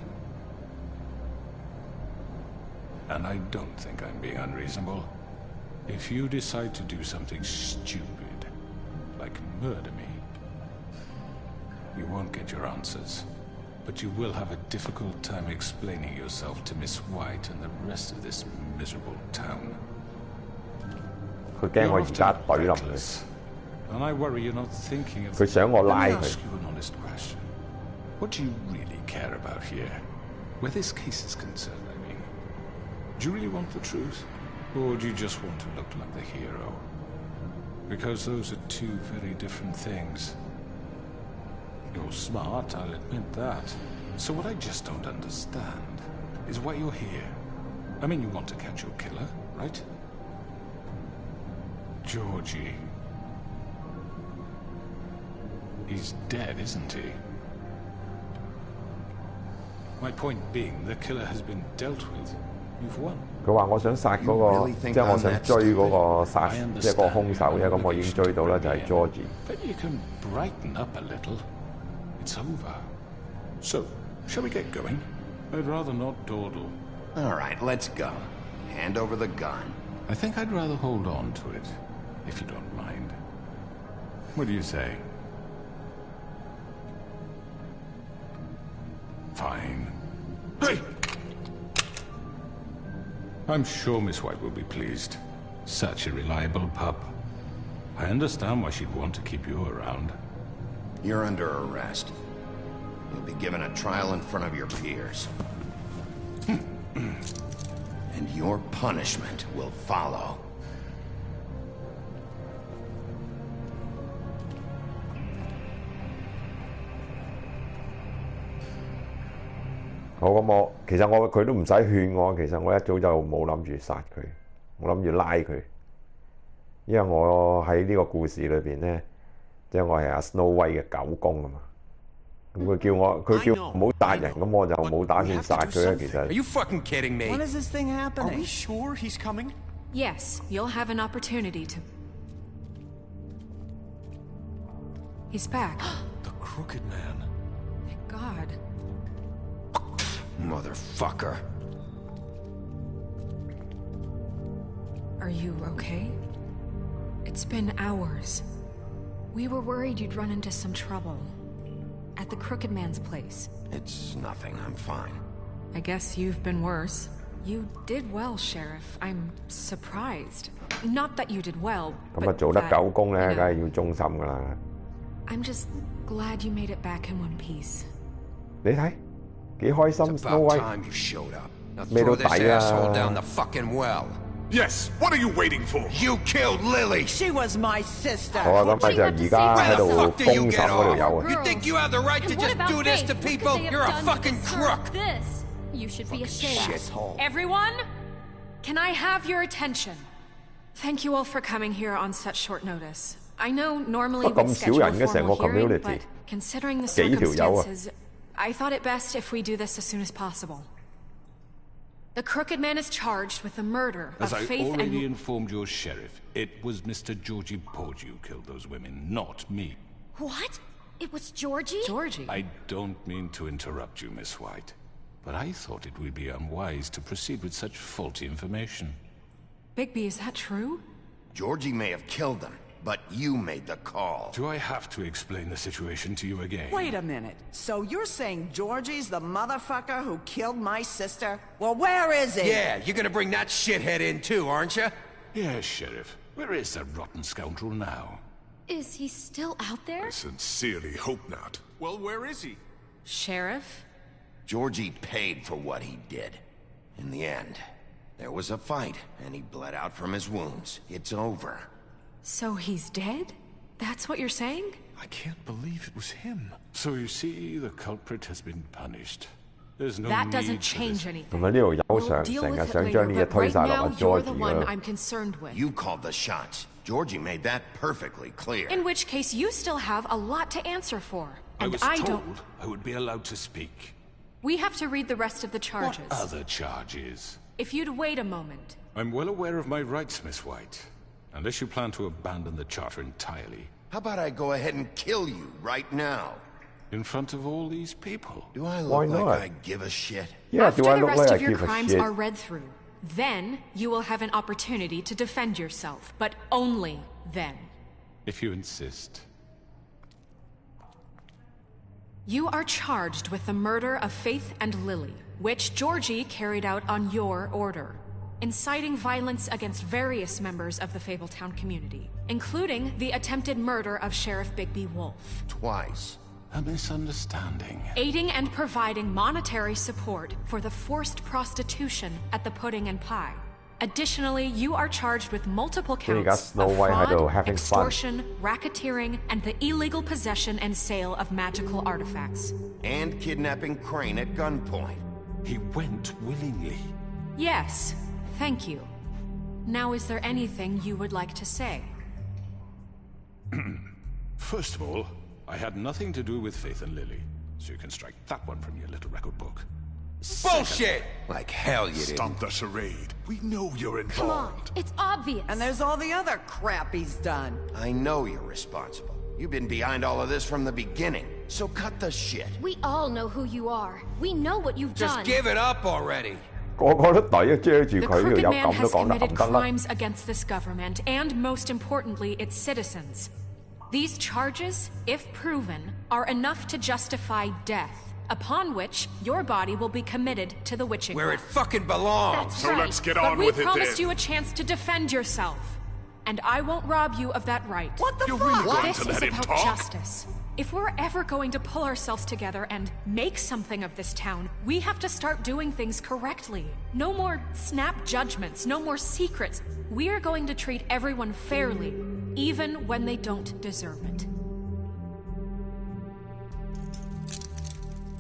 S6: And I don't think I'm being unreasonable. If you decide to do something stupid, like murder me, you won't get your answers. But you will have a difficult time explaining yourself to Miss White and the rest of this miserable town. You're often reckless, and I worry you're not thinking of... Let me ask you an honest question. What do you really care about here? Where this case is concerned, I mean. Do you really want the truth? Or do you just want to look like the hero? Because those are two very different things. You're smart, I'll admit that. So what I just don't understand is why you're here. I mean, you want to catch your killer, right? Georgie. He's dead, isn't he? My point being, the killer has been dealt with. You've won.
S1: 佢話我想殺嗰個，即係我想追嗰個殺，即係個兇手啫。咁我已經追到啦，就係 Georgie。
S6: But you can brighten up a little. It's over. So, shall we get going? I'd rather not dawdle.
S5: All right, let's go. Hand over the gun.
S6: I think I'd rather hold on to it, if you don't mind. What do you say? Fine. Hey! I'm sure Miss White will be pleased. Such a reliable pup. I understand why she'd want to keep you around.
S5: You're under arrest. You'll be given a trial in front of your peers. And your punishment will follow.
S1: 好，咁其實佢都唔使勸我，其實我一早就冇諗住殺佢，我諗住拉佢，因為我喺呢個故事裏邊咧，即係我係阿 Snow White 嘅狗公啊嘛。咁佢叫我唔好殺人，咁我就冇打算殺佢啊。其實。
S7: Are you fucking kidding me?
S11: When is this thing happening?
S7: Are we sure he's coming?
S2: Yes, you'll have an opportunity to... He's back.
S6: The Crooked Man.
S2: Thank God.
S5: Motherfucker.
S2: Are you okay? It's been hours. We were worried you'd run into some trouble. At the Crooked Man's place.
S5: It's nothing. I'm fine.
S2: I guess you've been worse. You did well, Sheriff. I'm surprised. Not that you did well,
S1: 咁啊
S2: but
S1: 做得
S2: that,
S1: 狗公咧，
S2: you
S1: 梗
S2: know,
S1: 係要忠心噶啦。
S2: I'm just glad you made it back in one piece.
S1: 你睇幾開心
S5: It's
S1: ，Snow
S5: about
S1: White
S5: time you showed up. Now
S1: 咩都
S5: throw this
S1: 抵啦。
S5: asshole down the fucking well.
S11: Yes, what are you waiting for?
S5: You killed Lily.
S12: She was my sister.
S1: 好啊，咁咪就而家喺度
S5: Where the fuck do
S1: 封
S5: you
S1: 審
S5: get
S1: 嗰條友
S5: off?
S1: 啊。
S5: You think you have the right to
S3: And what
S5: just
S3: about
S5: do this
S3: Faith?
S5: to
S3: What could
S5: people?
S3: they have
S5: You're a
S3: done to
S5: fucking
S3: deserve
S5: crook.
S3: This. You should be ashamed.
S5: Shithole.
S2: Everyone, can I have your attention? Thank you all for coming here on such short notice. I know normally
S1: 不過
S2: we'd
S1: 咁少
S2: schedule a
S1: 人嘅成個
S2: formal hearing,
S1: community
S2: but considering the
S1: 幾條友啊。
S2: circumstances, I thought it best if we do this as soon as possible. The Crooked Man is charged with the murder of
S6: As I
S2: Faith
S6: already
S2: and...
S6: informed your sheriff, it was Mr. Georgie Porgy who killed those women, not me.
S3: What? It was Georgie?
S2: Georgie?
S6: I don't mean to interrupt you, Miss White, but I thought it would be unwise to proceed with such faulty information.
S2: Bigby, is that true?
S5: Georgie may have killed them, but you made the call.
S6: Do I have to explain the situation to you again?
S12: Wait a minute. So you're saying Georgie's the motherfucker who killed my sister? Well, where is he?
S5: Yeah, you're gonna bring that shithead in too, aren't you?
S6: Yes, Sheriff. Where is that rotten scoundrel now?
S3: Is he still out there?
S11: I sincerely hope not.
S7: Well, where is he?
S2: Sheriff?
S5: Georgie paid for what he did. In the end, there was a fight, and he bled out from his wounds. It's over.
S2: So he's dead? That's what you're saying?
S11: I can't believe it was him.
S6: So you see, the culprit has been punished. There's no
S2: That
S6: need
S2: doesn't
S6: for
S2: change
S6: this.
S2: anything.
S1: 同埋呢條友
S2: We'll
S1: 成
S2: deal
S1: 成
S2: with
S1: 日
S2: it
S1: 想
S2: later,
S1: 將啲嘢
S2: but
S1: 推
S2: right
S1: 晒落
S2: now
S1: 阿
S2: you're the
S1: Georgie
S2: one
S1: 嗰度。
S2: I'm concerned with.
S5: You called the shots. Georgie made that perfectly clear.
S2: In which case, you still have a lot to answer for.
S6: I
S2: And
S6: was
S2: I
S6: told
S2: don't...
S6: I would be allowed to speak.
S2: We have to read the rest of the charges.
S6: What other charges?
S2: If you'd wait a moment.
S6: I'm well aware of my rights, Miss White. Unless you plan to abandon the charter entirely.
S5: How about I go ahead and kill you right now?
S6: In front of all these people?
S5: Do I
S1: Why
S5: look like
S1: not?
S5: I give a shit?
S1: Yeah,
S2: After
S1: do I
S2: the
S1: look
S2: rest
S1: like I
S2: of your
S1: give a
S2: crimes
S1: shit?
S2: are read through, then you will have an opportunity to defend yourself, but only then.
S6: If you insist.
S2: You are charged with the murder of Faith and Lily, which Georgie carried out on your order, inciting violence against various members of the Fabletown community, including the attempted murder of Sheriff Bigby Wolf.
S5: Twice.
S6: A misunderstanding.
S2: Aiding and providing monetary support for the forced prostitution at the Pudding and Pie. Additionally, you are charged with multiple
S1: you got
S2: counts
S1: Snow
S2: of
S1: White
S2: fraud,
S1: having fun.
S2: extortion, racketeering, and the illegal possession and sale of magical artifacts.
S5: And kidnapping Crane at gunpoint.
S6: He went willingly.
S2: Yes, thank you. Now, is there anything you would like to say?
S6: First of all, I had nothing to do with Faith and Lily, so you can strike that one from your little record book.
S5: Bullshit! Like hell you didn't.
S11: Stop the charade. We know you're
S3: Come on,
S11: involved.
S3: it's obvious.
S12: And there's all the other crap he's done.
S5: I know you're responsible. You've been behind all of this from the beginning. So cut the shit.
S3: We all know who you are. We know what you've
S5: Just
S3: done.
S5: give it up already.
S1: 個個都抵啊，遮住
S2: The
S1: 佢
S2: Crooked
S1: 條友
S2: Man
S1: 咁都
S2: has
S1: 講得
S2: committed
S1: 冚得啦。
S2: crimes against this government and, most importantly, its citizens. These charges, if proven, are enough to justify death, upon which your body will be committed to the witching
S5: Where it
S2: rack.
S5: fucking belongs.
S3: That's
S11: So
S3: right.
S11: let's get
S2: But
S11: on
S2: we
S11: with it
S2: promised
S11: then.
S2: you a chance to defend yourself, and I won't rob you of that right.
S12: What the
S11: You're
S12: fuck?
S11: really going
S2: This
S11: to
S2: is
S11: let him
S2: about
S11: talk?
S2: justice. If we're ever going to pull ourselves together and make something of this town, we have to start doing things correctly. No more snap judgments, no more secrets. We are going to treat everyone fairly, even when they don't deserve it.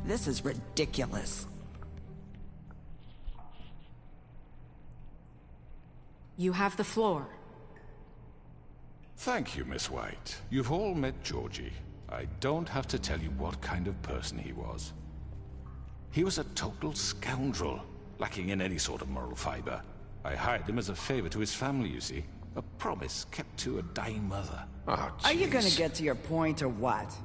S12: This is ridiculous.
S2: You have the floor.
S6: Thank you, Miss White. You've all met Georgie. I don't have to tell you what kind of person he was. He was a total scoundrel, lacking in any sort of moral fiber. I hired him as a favor to his family, you see. A promise kept to a dying mother.
S5: Oh,
S12: Are you gonna
S5: jeez.
S12: get to your point or what?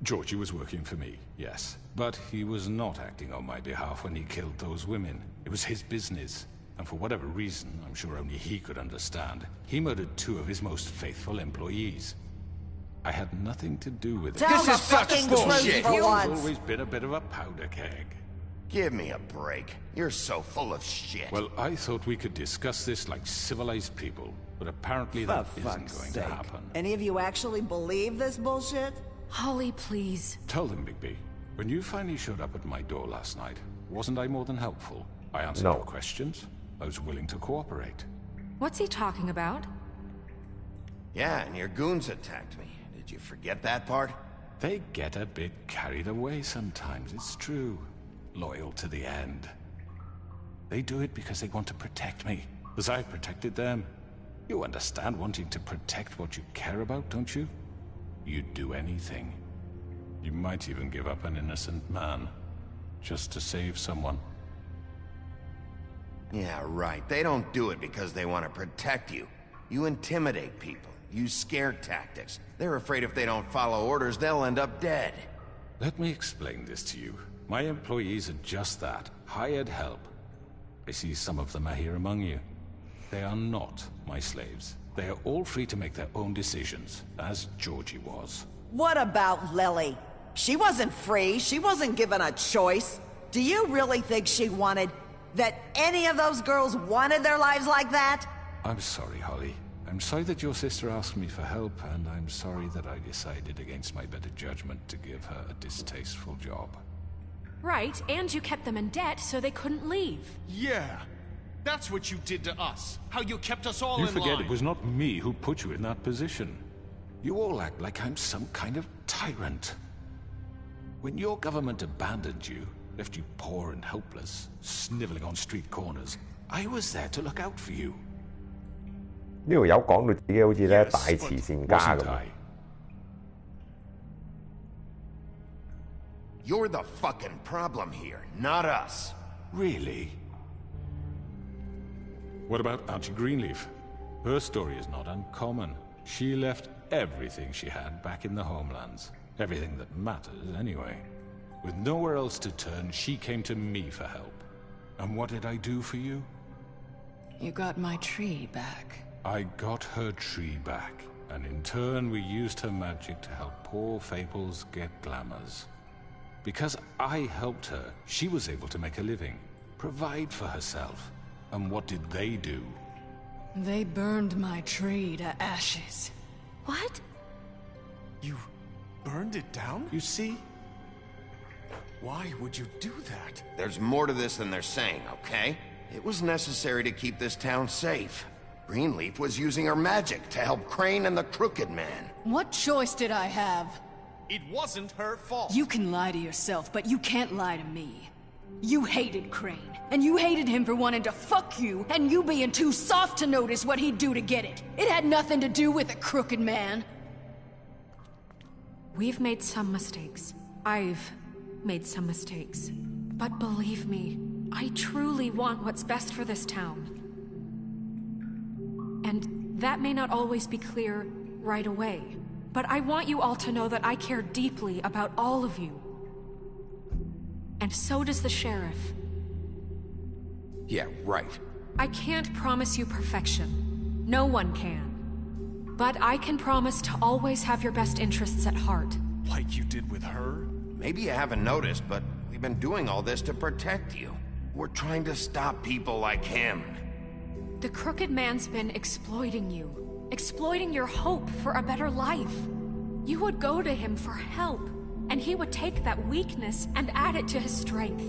S6: Georgie was working for me, yes. But he was not acting on my behalf when he killed those women. It was his business. And for whatever reason, I'm sure only he could understand, he murdered 2 of his most faithful employees. I had nothing to do with it.
S12: Tell the fucking truth for
S6: You've
S12: once.
S6: always been a bit of a powder keg.
S5: Give me a break. You're so full of shit.
S6: Well, I thought we could discuss this like civilized people, but apparently that isn't going to happen.
S12: Any of you actually believe this bullshit?
S2: Holly, please.
S6: Tell them, Bigby. When you finally showed up at my door last night, wasn't I more than helpful? I answered your questions. I was willing to cooperate.
S2: What's he talking about?
S5: Yeah, and your goons attacked me. Did you forget that part?
S6: They get a bit carried away sometimes, it's true. Loyal to the end. They do it because they want to protect me, as I protected them. You understand wanting to protect what you care about, don't you? You'd do anything. You might even give up an innocent man, just to save someone.
S5: Yeah, right. They don't do it because they want to protect you. You intimidate people, use scare tactics. They're afraid if they don't follow orders, they'll end up dead.
S6: Let me explain this to you. My employees are just that, hired help. I see some of them are here among you. They are not my slaves. They are all free to make their own decisions, as Georgie was.
S12: What about Lily? She wasn't free. She wasn't given a choice. Do you really think she wanted... that any of those girls wanted their lives like that?
S6: I'm sorry, Holly. I'm sorry that your sister asked me for help, and I'm sorry that I decided against my better judgment to give her a distasteful job.
S2: Right, and you kept them in debt so they couldn't leave.
S7: Yeah. That's what you did to us. How you kept us all
S6: You
S7: in
S6: forget
S7: line.
S6: it was not me who put you in that position. You all act like I'm some kind of tyrant. When your government abandoned you, left you poor and helpless, sniveling on street corners, I was there to look out for you.
S1: 呢條友講到自己好似咧大慈善家
S6: Wasn't
S1: 咁。
S6: I?
S5: You're the fucking problem here, not us.
S6: Really? What about Auntie Greenleaf? Her story is not uncommon. She left everything she had back in the homelands. Everything that matters, anyway. With nowhere else to turn, she came to me for help. And what did I do for you?
S3: You got my tree back.
S6: I got her tree back, and in turn we used her magic to help poor Fables get glamours. Because I helped her, she was able to make a living, provide for herself. And what did they do?
S3: They burned my tree to ashes.
S2: What?
S11: You burned it down?
S6: You see?
S11: Why would you do that?
S5: There's more to this than they're saying, okay? It was necessary to keep this town safe. Greenleaf was using her magic to help Crane and the Crooked Man.
S3: What choice did I have?
S7: It wasn't her fault.
S3: You can lie to yourself, but you can't lie to me. You hated Crane, and you hated him for wanting to fuck you, and you being too soft to notice what he'd do to get it. It had nothing to do with the Crooked Man.
S2: We've made some mistakes. I've made some mistakes. But believe me, I truly want what's best for this town. And that may not always be clear right away. But I want you all to know that I care deeply about all of you. And so does the sheriff.
S5: Yeah, right.
S2: I can't promise you perfection. No one can. But I can promise to always have your best interests at heart.
S11: Like you did with her?
S5: Maybe you haven't noticed, but we've been doing all this to protect you. We're trying to stop people like him.
S2: The Crooked Man's been exploiting you. Exploiting your hope for a better life. You would go to him for help, and he would take that weakness and add it to his strength.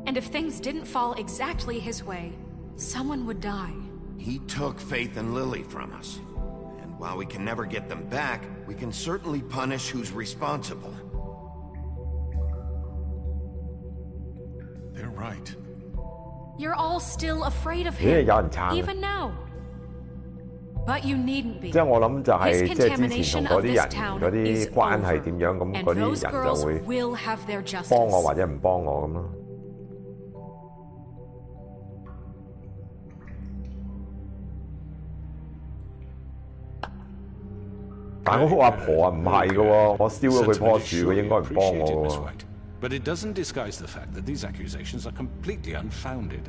S2: And if things didn't fall exactly his way, someone would die.
S5: He took Faith and Lily from us. And while we can never get them back, we can certainly punish who's responsible.
S11: They're right.
S2: You're all still afraid of
S1: 咦，有
S2: him,
S1: 人撐啊！
S2: even now. But you needn't be.
S1: 即係我諗就係
S2: His
S1: 即係之前
S2: contamination
S1: 同嗰
S2: of
S1: 啲
S2: this
S1: 人
S2: town
S1: 嗰啲
S2: is
S1: 關係
S2: over.
S1: 點樣，咁
S2: And
S1: 嗰啲
S2: those
S1: 人
S2: girls
S1: 就會
S2: will have their justice.
S1: 幫我或者唔幫我咁咯。但係嗰個阿婆啊唔係嘅喎，我燒咗佢棵樹，佢應該唔幫我嘅喎。
S6: But it doesn't disguise the fact that these accusations are completely unfounded.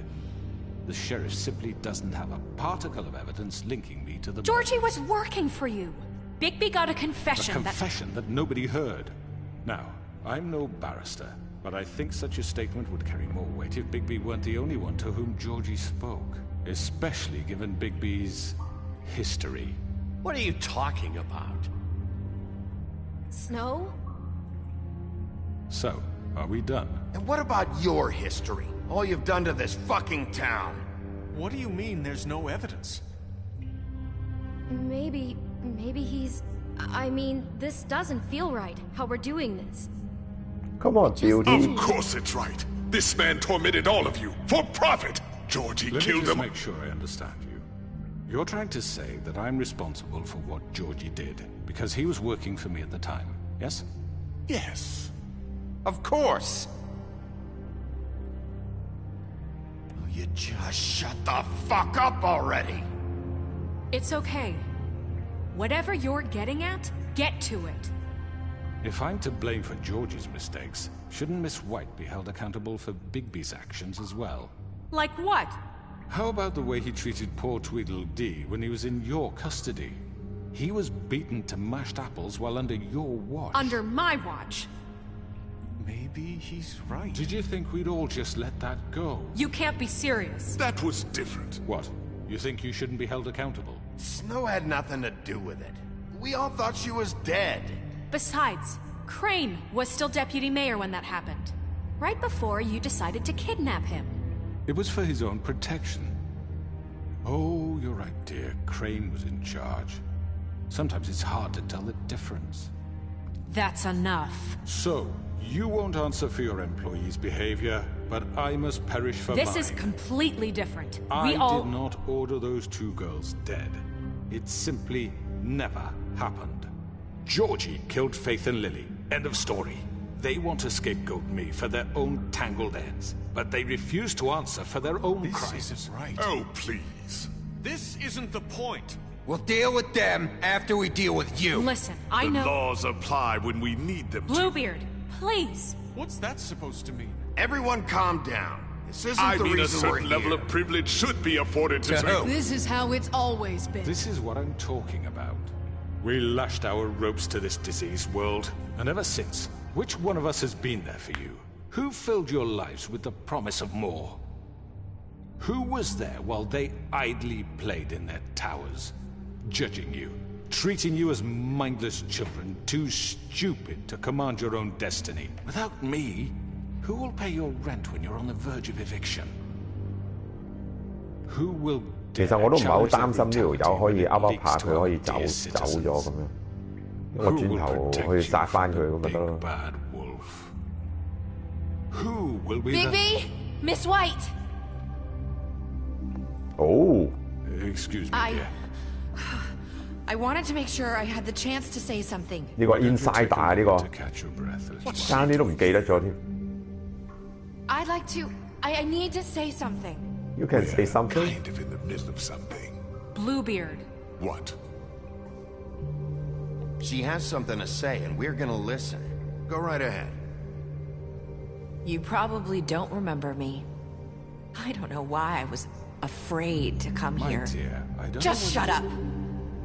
S6: The sheriff simply doesn't have a particle of evidence linking me to the...
S2: Georgie was working for you. Bigby got a confession
S6: A confession that nobody heard. Now, I'm no barrister, but I think such a statement would carry more weight if Bigby weren't the only one to whom Georgie spoke. Especially given Bigby's history.
S7: What are you talking about?
S2: Snow?
S6: So, are we done?
S5: And what about your history? All you've done to this fucking town?
S11: What do you mean there's no evidence?
S13: Maybe he's... I mean, this doesn't feel right, how we're doing this.
S1: Come on, beauty.
S14: Of course it's right. This man tormented all of you, for profit. Georgie killed him.
S6: Let me just make sure I understand you. You're trying to say that I'm responsible for what Georgie did, because he was working for me at the time, yes?
S14: Yes.
S5: Of course. You just shut the fuck up already!
S2: It's okay. Whatever you're getting at, get to it.
S6: If I'm to blame for Georgie's mistakes, shouldn't Miss White be held accountable for Bigby's actions as well?
S2: Like what?
S6: How about the way he treated poor Tweedledee when he was in your custody? He was beaten to mashed apples while under your watch.
S2: Under my watch.
S11: Maybe he's right.
S6: Did you think we'd all just let that go?
S2: You can't be serious.
S14: That was different.
S6: What? You think you shouldn't be held accountable?
S5: Snow had nothing to do with it. We all thought she was dead.
S2: Besides, Crane was still deputy mayor when that happened. Right before you decided to kidnap him.
S6: It was for his own protection. Oh, you're right, dear. Crane was in charge. Sometimes it's hard to tell the difference.
S2: That's enough.
S6: So, you won't answer for your employees' behavior, but I must perish for mine.
S2: This is completely different.
S6: I did not order those two girls dead. It simply never happened. Georgie killed Faith and Lily. End of story. They want to scapegoat me for their own tangled ends, but they refuse to answer for their own crimes.
S11: This isn't right.
S14: Oh, please.
S11: This isn't the point.
S7: We'll deal with them after we deal with you.
S2: Listen, I
S14: The
S2: know...
S14: laws apply when we need them to.
S2: Bluebeard, please.
S11: What's that supposed to mean?
S5: Everyone calm down. This isn't
S14: I
S5: the
S14: mean, a
S5: reason we're
S14: certain level
S5: here.
S14: of privilege should be afforded to people.
S3: This is how it's always been.
S6: This is what I'm talking about. We lashed our ropes to this diseased world, and ever since, which one of us has been there for you? Who filled your lives with the promise of more? Who was there while they idly played in their towers, judging you, treating you as mindless children, too stupid to command your own destiny? Without me, who will pay your rent when you're on the verge of eviction? Who will
S1: 其實我都唔係好擔心呢條友可以噏下佢可以走咗咁樣，我轉頭去殺翻佢咁咪得咯。
S2: Bigby, Miss White.
S1: Oh.
S6: Excuse me, dear.
S15: I wanted to make sure I had the chance to say something.
S1: 呢個 insider 啊，呢個爭啲都唔記得咗添。
S15: I'd like to... I need to say something.
S1: You can say something?
S14: Kind of in the middle of something.
S2: Bluebeard.
S14: What?
S5: She has something to say, and we're gonna listen. Go right ahead.
S15: You probably don't remember me. I don't know why I was afraid to come
S6: My
S15: here.
S6: dear, I don't
S15: Just
S6: know
S15: shut up.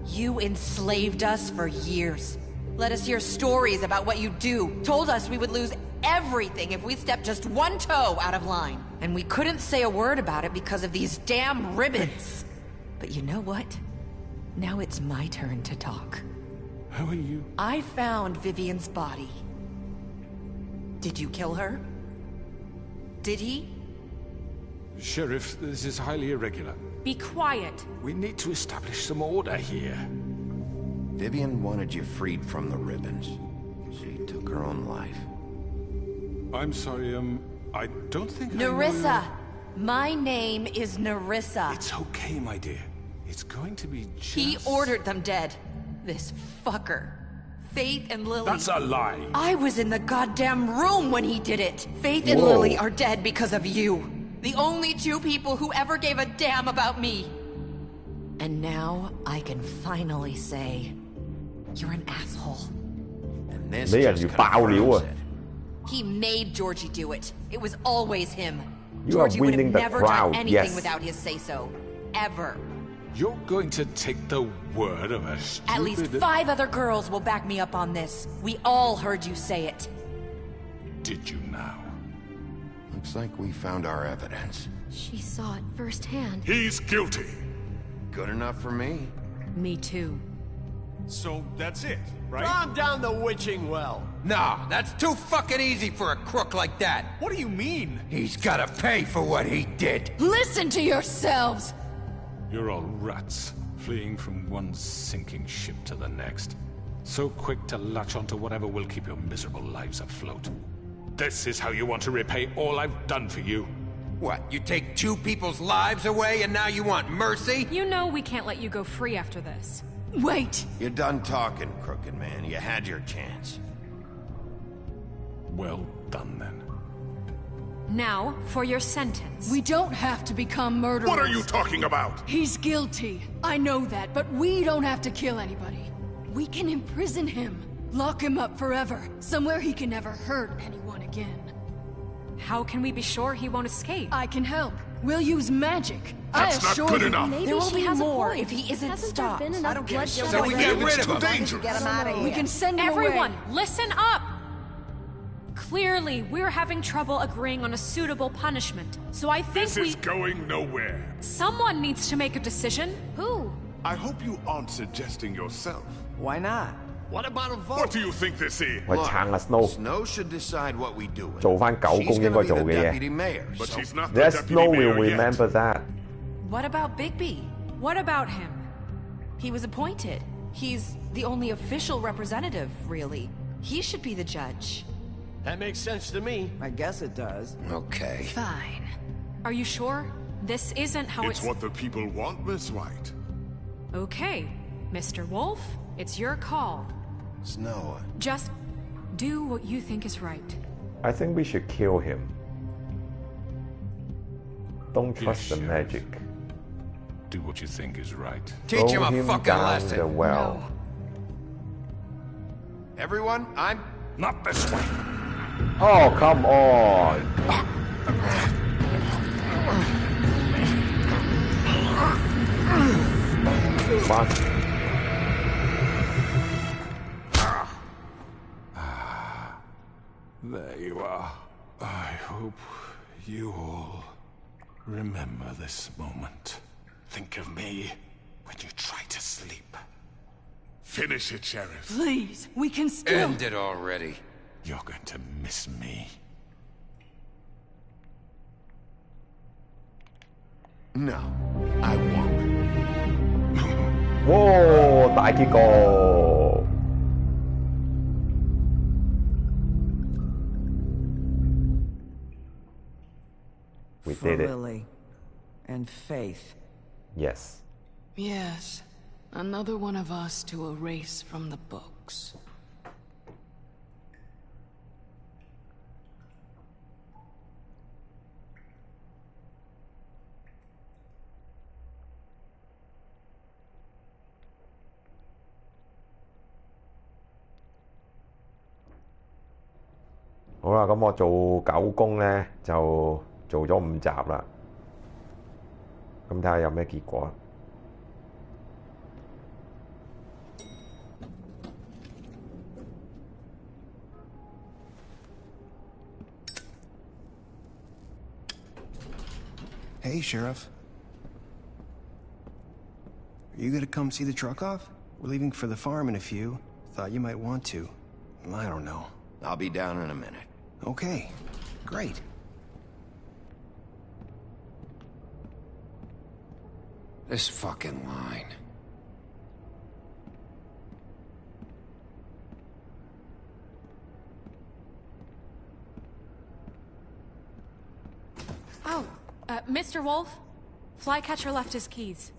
S15: You enslaved us for years. Let us hear stories about what you do. Told us we would lose everything if we stepped just one toe out of line. And we couldn't say a word about it because of these damn ribbons. But you know what? Now it's my turn to talk.
S6: How are you?
S15: I found Vivian's body. Did you kill her? Did he?
S6: Sheriff, this is highly irregular.
S2: Be quiet.
S6: We need to establish some order here.
S5: Vivian wanted you freed from the ribbons. She took her own life.
S6: I'm sorry, I don't think
S15: Nerissa! My name is Nerissa.
S6: It's okay, my dear. It's going to be just...
S15: He ordered them dead. This fucker. Faith and Lily.
S6: That's a lie.
S15: I was in the goddamn room when he did it. Faith and Lily are dead because of you. The only two people who ever gave a damn about me. And now I can finally say, you're an asshole.
S5: And this just confirms it.
S15: He made Georgie do it. It was always him.
S1: You are
S15: Georgie would have
S1: winning the
S15: never
S1: crowd,
S15: done anything
S1: yes.
S15: without his say-so. Ever.
S6: You're going to take the word of a stupid...
S15: At least 5 other girls will back me up on this. We all heard you say it.
S6: Did you now?
S5: Looks like we found our evidence.
S13: She saw it firsthand.
S14: He's guilty.
S5: Good enough for me.
S9: Me too.
S11: So that's it, right?
S7: Calm down the witching well.
S16: Nah, that's too fucking easy for a crook like that.
S11: What do you mean?
S16: He's gotta pay for what he did.
S3: Listen to yourselves!
S6: You're all rats, fleeing from one sinking ship to the next. So quick to latch onto whatever will keep your miserable lives afloat. This is how you want to repay all I've done for you?
S16: What, you take 2 people's lives away and now you want mercy?
S2: You know we can't let you go free after this.
S3: Wait!
S5: You're done talking, crooked man. You had your chance.
S6: Well done, then.
S2: Now, for your sentence.
S3: We don't have to become murderers.
S14: What are you talking about?
S3: He's guilty. I know that, but we don't have to kill anybody. We can imprison him. Lock him up forever. Somewhere he can never hurt anyone again.
S2: How can we be sure he won't escape?
S3: I can help. We'll use magic.
S14: That's
S3: I
S14: not
S3: assure
S14: good
S3: you.
S14: enough.
S13: Maybe
S15: There will
S13: she
S15: be
S13: has a
S15: more
S13: point.
S15: if he isn't
S13: Hasn't
S15: stopped.
S13: there been enough
S16: I don't give a shit.
S13: bloodshed
S16: So we
S13: already?
S16: get rid
S14: It's
S16: of
S14: too
S16: him.
S14: dangerous.
S12: Get him out of here.
S3: We can send him
S2: Everyone,
S3: away.
S2: listen up! Clearly, we're having trouble agreeing on a suitable punishment. So I think
S14: This is going nowhere.
S2: someone needs to make a decision.
S13: Who?
S14: I hope you aren't suggesting yourself.
S12: Why not?
S7: What about a vote?
S14: What do you think this is?
S1: 我撐阿 Snow
S5: Snow should decide what we do with it.
S1: 做返狗公
S5: She's
S1: 應
S5: gonna
S1: 該
S5: be
S1: 做
S5: the
S1: 嘅嘢。
S5: deputy mayor.
S14: But
S5: so
S14: she's not the
S1: Yes,
S14: deputy
S1: Snow will
S14: mayor yet.
S1: remember that.
S15: What about Bigby?
S2: What about him?
S15: He was appointed. He's the only official representative, really. He should be the judge.
S7: That makes sense to me.
S12: I guess it does.
S5: Okay.
S2: Fine. Are you sure? This isn't how
S14: It's what the people want, Miss White.
S2: Okay, Mr. Wolf, it's your call.
S5: Snow.
S2: Just do what you think is right.
S1: I think we should kill him. Don't trust the
S6: Sheriff.
S1: magic.
S6: Do what you think is right.
S16: Teach him
S1: Throw
S16: a fucking
S1: down
S16: lesson.
S1: the well.
S5: Everyone, I'm...
S6: Not this way.
S1: Oh, come on. What?
S6: There you are. I hope you all remember this moment. Think of me when you try to sleep.
S14: Finish it, Sheriff.
S3: Please, we can still...
S16: End it already.
S6: You're going to miss me.
S5: No, I won't.
S1: 哇！大結局。We
S12: For
S1: did it.
S12: Lily. And Faith.
S1: Yes.
S3: Yes. Another one of us to erase from the books. .
S1: 好啦，咁我做狗公呢，就做咗5集啦。咁睇下有咩結果。
S17: Hey, Sheriff. Are you gonna come see the truck off? We're leaving for the farm in a few. Thought you might want to. I don't know.
S5: I'll be down in a minute.
S17: Okay, great.
S16: This fucking line.
S2: Oh, Mr. Wolf, Flycatcher left his keys.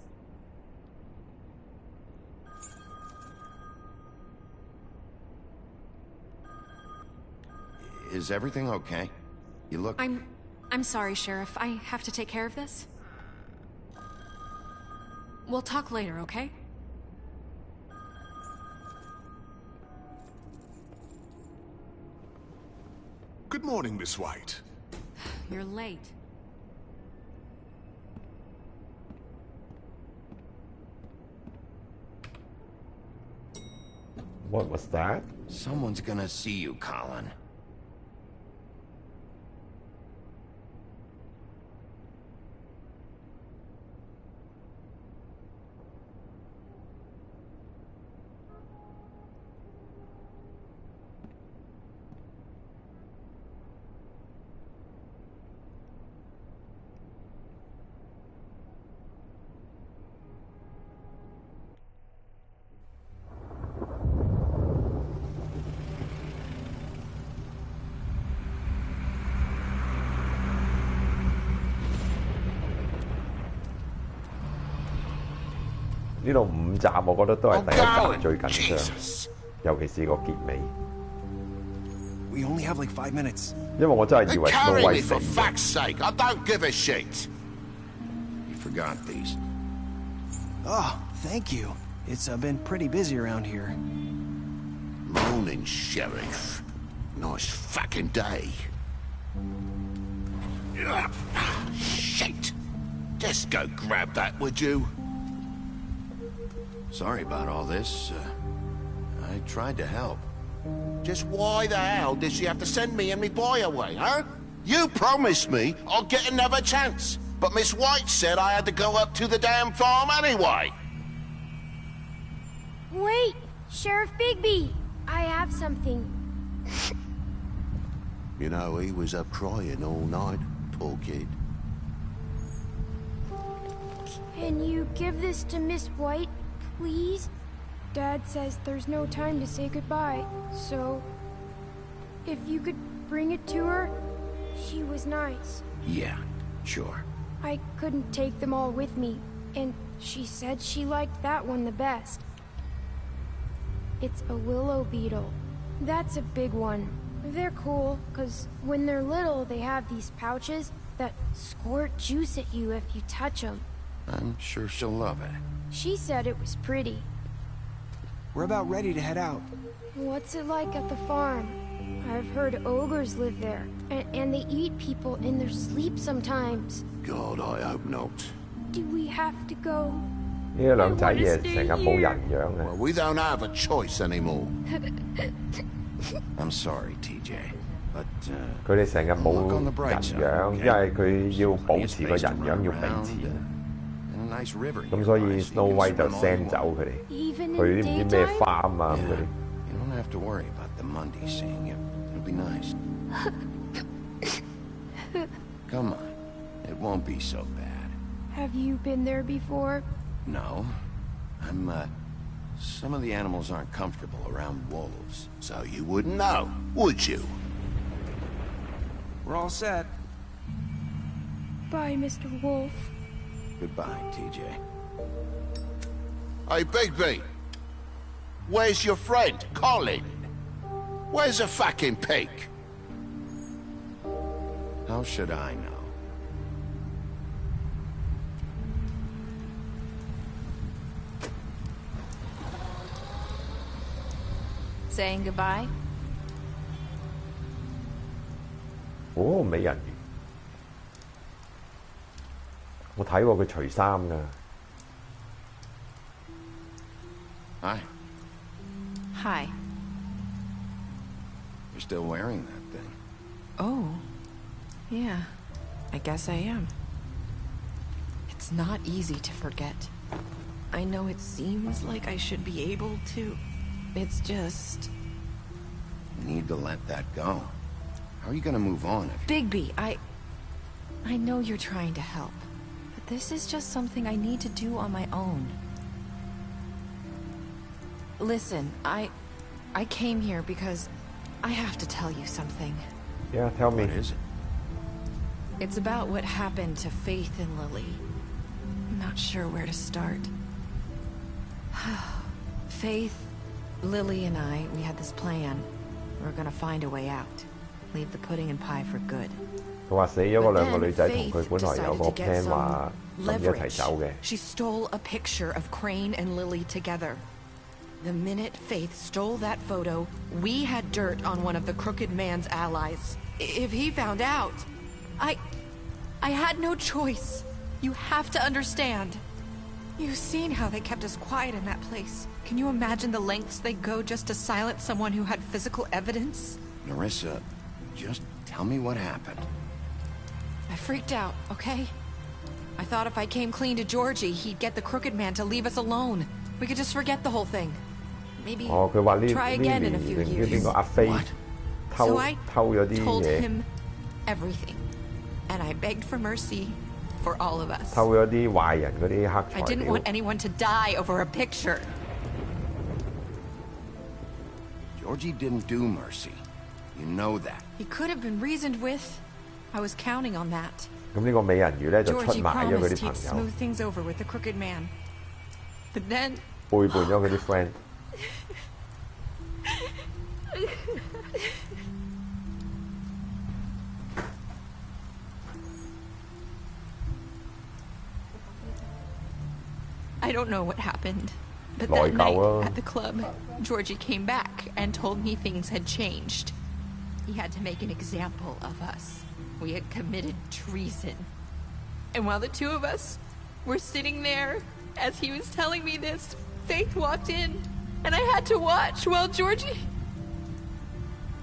S5: Is everything okay? You look...
S2: I'm sorry, Sheriff. I have to take care of this. We'll talk later, okay?
S14: Good morning, Miss White.
S2: You're late.
S1: What was that?
S5: Someone's gonna see you, Colin.
S1: 呢度5集我覺得都係第一集最緊張，尤其是個結尾。
S17: We only have like 5 minutes.
S1: 因為我真係以為 Snow White 死
S5: For fuck's sake, I don't give a shit. You forgot these.
S17: Oh, thank you. It's been pretty busy around here.
S5: Morning, Sheriff. Nice fucking day. Shit. Just go grab that, would you? Sorry about all this. I tried to help. Just why the hell did she have to send me and me boy away, huh? You promised me I'll get another chance, but Miss White said I had to go up to the damn farm anyway.
S13: Wait, Sheriff Bigby, I have something.
S5: You know, he was up crying all night, poor kid.
S13: Can you give this to Miss White, please? Dad says there's no time to say goodbye, so if you could bring it to her, she was nice.
S5: Yeah, sure.
S13: I couldn't take them all with me, and she said she liked that one the best. It's a willow beetle. That's a big one. They're cool, because when they're little, they have these pouches that squirt juice at you if you touch them.
S5: I'm sure she'll love it.
S13: She said it was pretty.
S17: We're about ready to head out.
S13: What's it like at the farm? I've heard ogres live there, and they eat people in their sleep sometimes.
S5: God, I hope not.
S13: Do we have to go?
S1: 呢個兩仔嘢成日冇人樣嘅。
S5: Well, we don't have a choice anymore. I'm sorry, TJ, but
S1: 佢哋成日冇人樣，因為佢要保持個人樣要俾錢。 咁所以 Snow White 就 send 走佢哋，去啲唔知咩 farm 啊咁嗰啲。
S5: You don't have to worry about the Monday seeing you. It'll be nice. Come on, it won't be so bad.
S13: Have you been there before?
S5: No, some of the animals aren't comfortable around wolves, so you wouldn't know, would you?
S17: We're all set.
S13: Bye, Mr. Wolf.
S5: Goodbye, TJ. Hey, Bigby! Where's your friend, Colin? Where's the fucking pig? How should I know?
S9: Saying goodbye?
S1: 哦，美人魚，我睇過佢除衫㗎。
S5: Hi.
S15: Hi.
S5: You're still wearing that thing.
S15: Oh. Yeah. I guess I am. It's not easy to forget. I know it seems like I should be able to. It's just...
S5: You need to let that go. How are you gonna move on if...
S15: Bigby, I know you're trying to help. But this is just something I need to do on my own. Listen, I came here because I have to tell you something.
S1: Yeah, tell me.
S5: What is it?
S15: It's about what happened to Faith and Lily. I'm not sure where to start. Faith, Lily and I, we had this plan. We were gonna find a way out. Leave the pudding and pie for good.
S1: 佢話死咗嗰兩個女仔同佢本來有個 plan 話諗一齊走嘅。
S15: She stole a picture of Crane and Lily together. The minute Faith stole that photo, we had dirt on one of the Crooked Man's allies. If he found out, I had no choice. You have to understand. You've seen how they kept us quiet in that place. Can you imagine the lengths they go just to silence someone who had physical evidence?
S5: Nerissa, just tell me what happened.
S15: I freaked out, okay? I thought if I came clean to Georgie, he'd get the crooked man to leave us alone. We could just forget the whole thing. Maybe try again in a few years. So I told him everything. And I begged for mercy for all of us. I didn't want anyone to die over a picture.
S5: Georgie didn't do mercy. You know that.
S15: He could have been reasoned with. I was counting on that.
S1: 咁呢個美人魚咧就出
S15: Georgie
S1: 賣咗佢
S15: promised
S1: 啲
S15: he'd
S1: 朋友，
S15: smooth things over with the crooked man. But then
S1: 背叛咗佢啲 friend。I
S15: don't know what happened. But that night at the club, Georgie came back and told me things had changed. He had to make an example of us. We had committed treason. And while the two of us were sitting there, as he was telling me this, Faith walked in, and I had to watch while Georgie...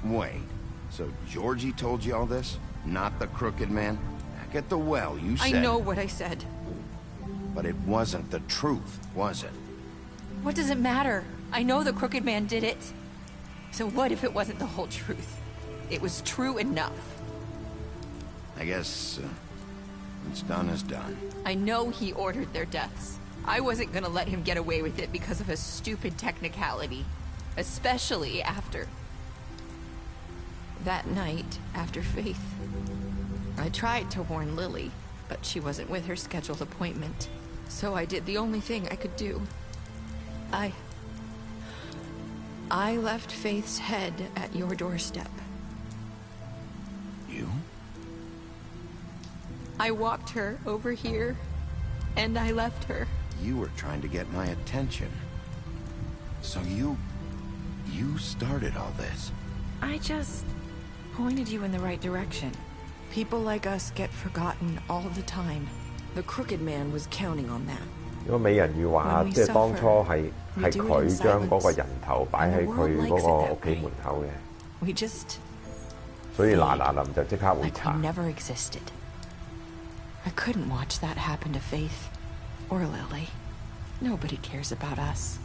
S5: Wait, so Georgie told you all this? Not the crooked man? Back at the well, you said...
S15: I know what I said.
S5: But it wasn't the truth, was it?
S15: What does it matter? I know the crooked man did it. So what if it wasn't the whole truth? It was true enough.
S5: I guess what's done is done.
S15: I know he ordered their deaths. I wasn't gonna let him get away with it because of a stupid technicality. Especially after... that night, after Faith. I tried to warn Lily, but she wasn't with her scheduled appointment. So I did the only thing I could do. I left Faith's head at your doorstep.
S5: You?
S15: I walked her over here, and I left her.
S5: You were trying to get my attention. So you started all this.
S15: I just pointed you in the right direction. People like us get forgotten all the time. The crooked man was counting on that.
S1: 如果美人魚話，即係當初係佢將嗰個人頭擺喺佢嗰個屋企門口嘅，所以嗱嗱臨就即刻會查。
S15: Never existed. I couldn't watch that happen to Faith or Lily. Nobody cares about us.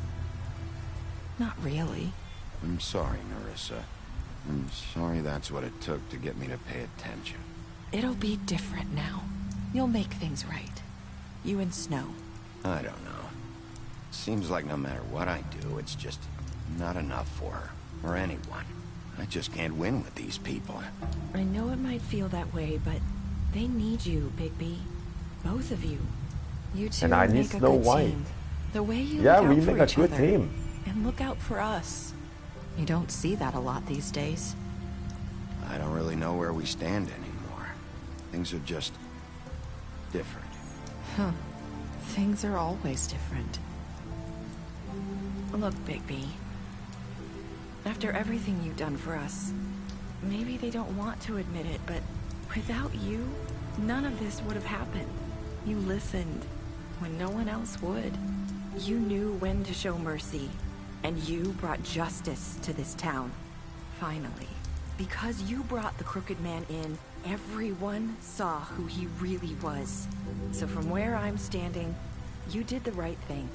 S15: Not really.
S5: I'm sorry, Nerissa. I'm sorry that's what it took to get me to pay attention.
S15: It'll be different now. You'll make things right. You and Snow.
S5: I don't know. Seems like no matter what I do, it's just not enough for her, or anyone. I just can't win with these people.
S15: I know it might feel that way, but they need you, Bigby. Both of you. You two
S1: and I need
S15: make a
S1: Snow
S15: good
S1: White.
S15: team. The way you
S1: yeah,
S15: look
S1: we
S15: out
S1: make
S15: for
S1: a
S15: each
S1: good
S15: other.
S1: team.
S15: And look out for us. You don't see that a lot these days.
S5: I don't really know where we stand anymore. Things are just different.
S15: Huh. Things are always different. Look, Bigby. After everything you've done for us, maybe they don't want to admit it, but without you, none of this would have happened. You listened when no one else would. You knew when to show mercy, and you brought justice to this town. Finally. Because you brought the crooked man in, everyone saw who he really was. So from where I'm standing, you did the right thing.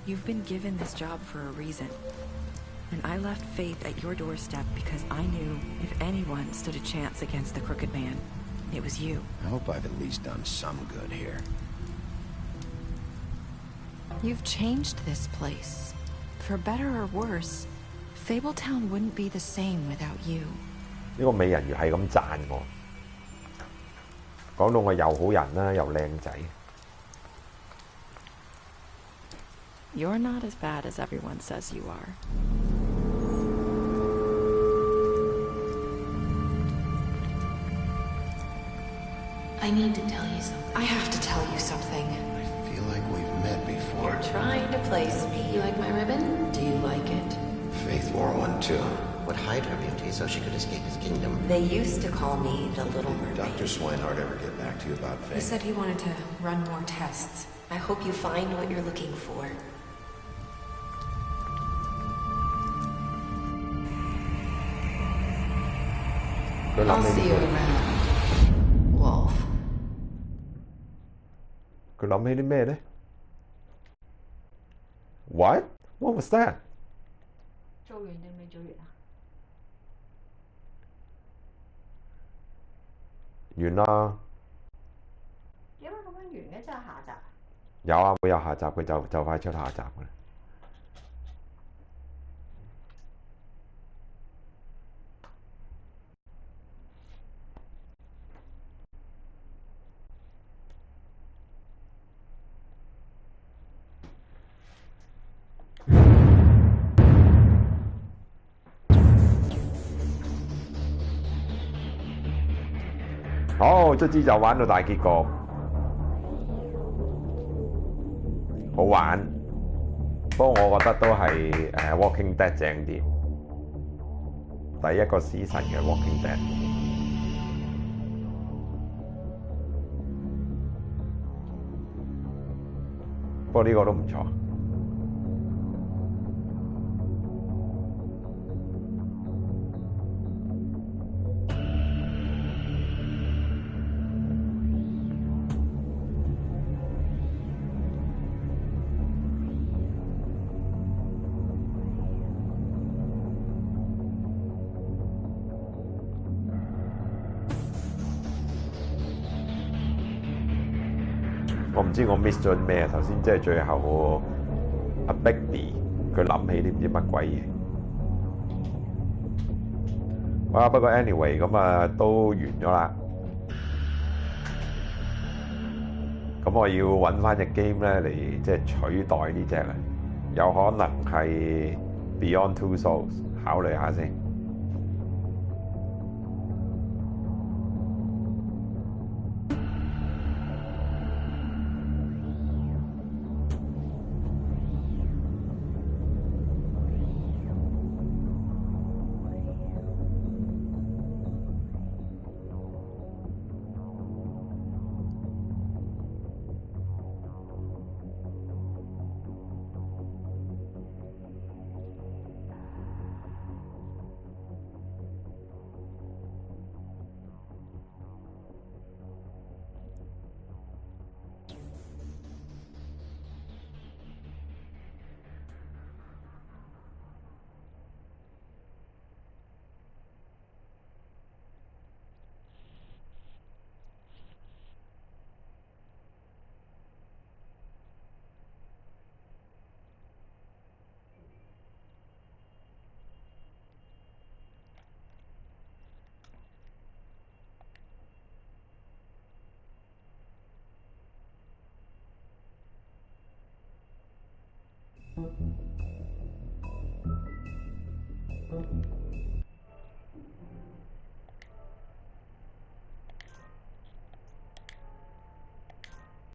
S15: You've been given this job for a reason. And I left Faith at your doorstep because I knew if anyone stood a chance against the crooked man, it was you.
S5: I hope I've at least done some good here.
S15: You've changed this place. For better or worse, Fabletown wouldn't be the same without you.
S1: 呢個美人魚係咁讚我，講到我又好人啦，又靚仔。
S15: You're not as bad as everyone says you are.
S2: I need to tell you something.
S15: I have to tell you something.
S5: I feel like we've met before.
S2: You're trying to place me. You like my ribbon? Do you like it?
S18: Faith wore one too. Would hide her beauty so she could escape his kingdom.
S2: They used to call me the Little Mermaid.
S18: Dr. Swinehart ever get back to you about Faith?
S2: He said he wanted to run more tests.
S9: I hope you find what you're looking for. I'll see you around, Wolf.
S1: 佢諗起啲咩呢 ？What? What was that?
S19: 做完定未做完啊？
S1: 完啦。
S19: 點解咁樣完嘅？真係下集啊？
S1: 有啊，會有下集，佢就快出下集嘅啦。好，卒之就玩到大結局，好玩。不過我覺得都係Walking Dead 正啲，第一個season嘅Walking Dead。不過呢個都唔錯。我唔知我 miss 咗啲咩，頭先即係最後阿 Bigby 佢諗起啲唔知乜鬼嘢。哇！不過 anyway 咁啊都完咗啦。咁我要揾翻隻 game 咧嚟即係取代呢隻啦，有可能係 Beyond Two Souls， 考慮下先。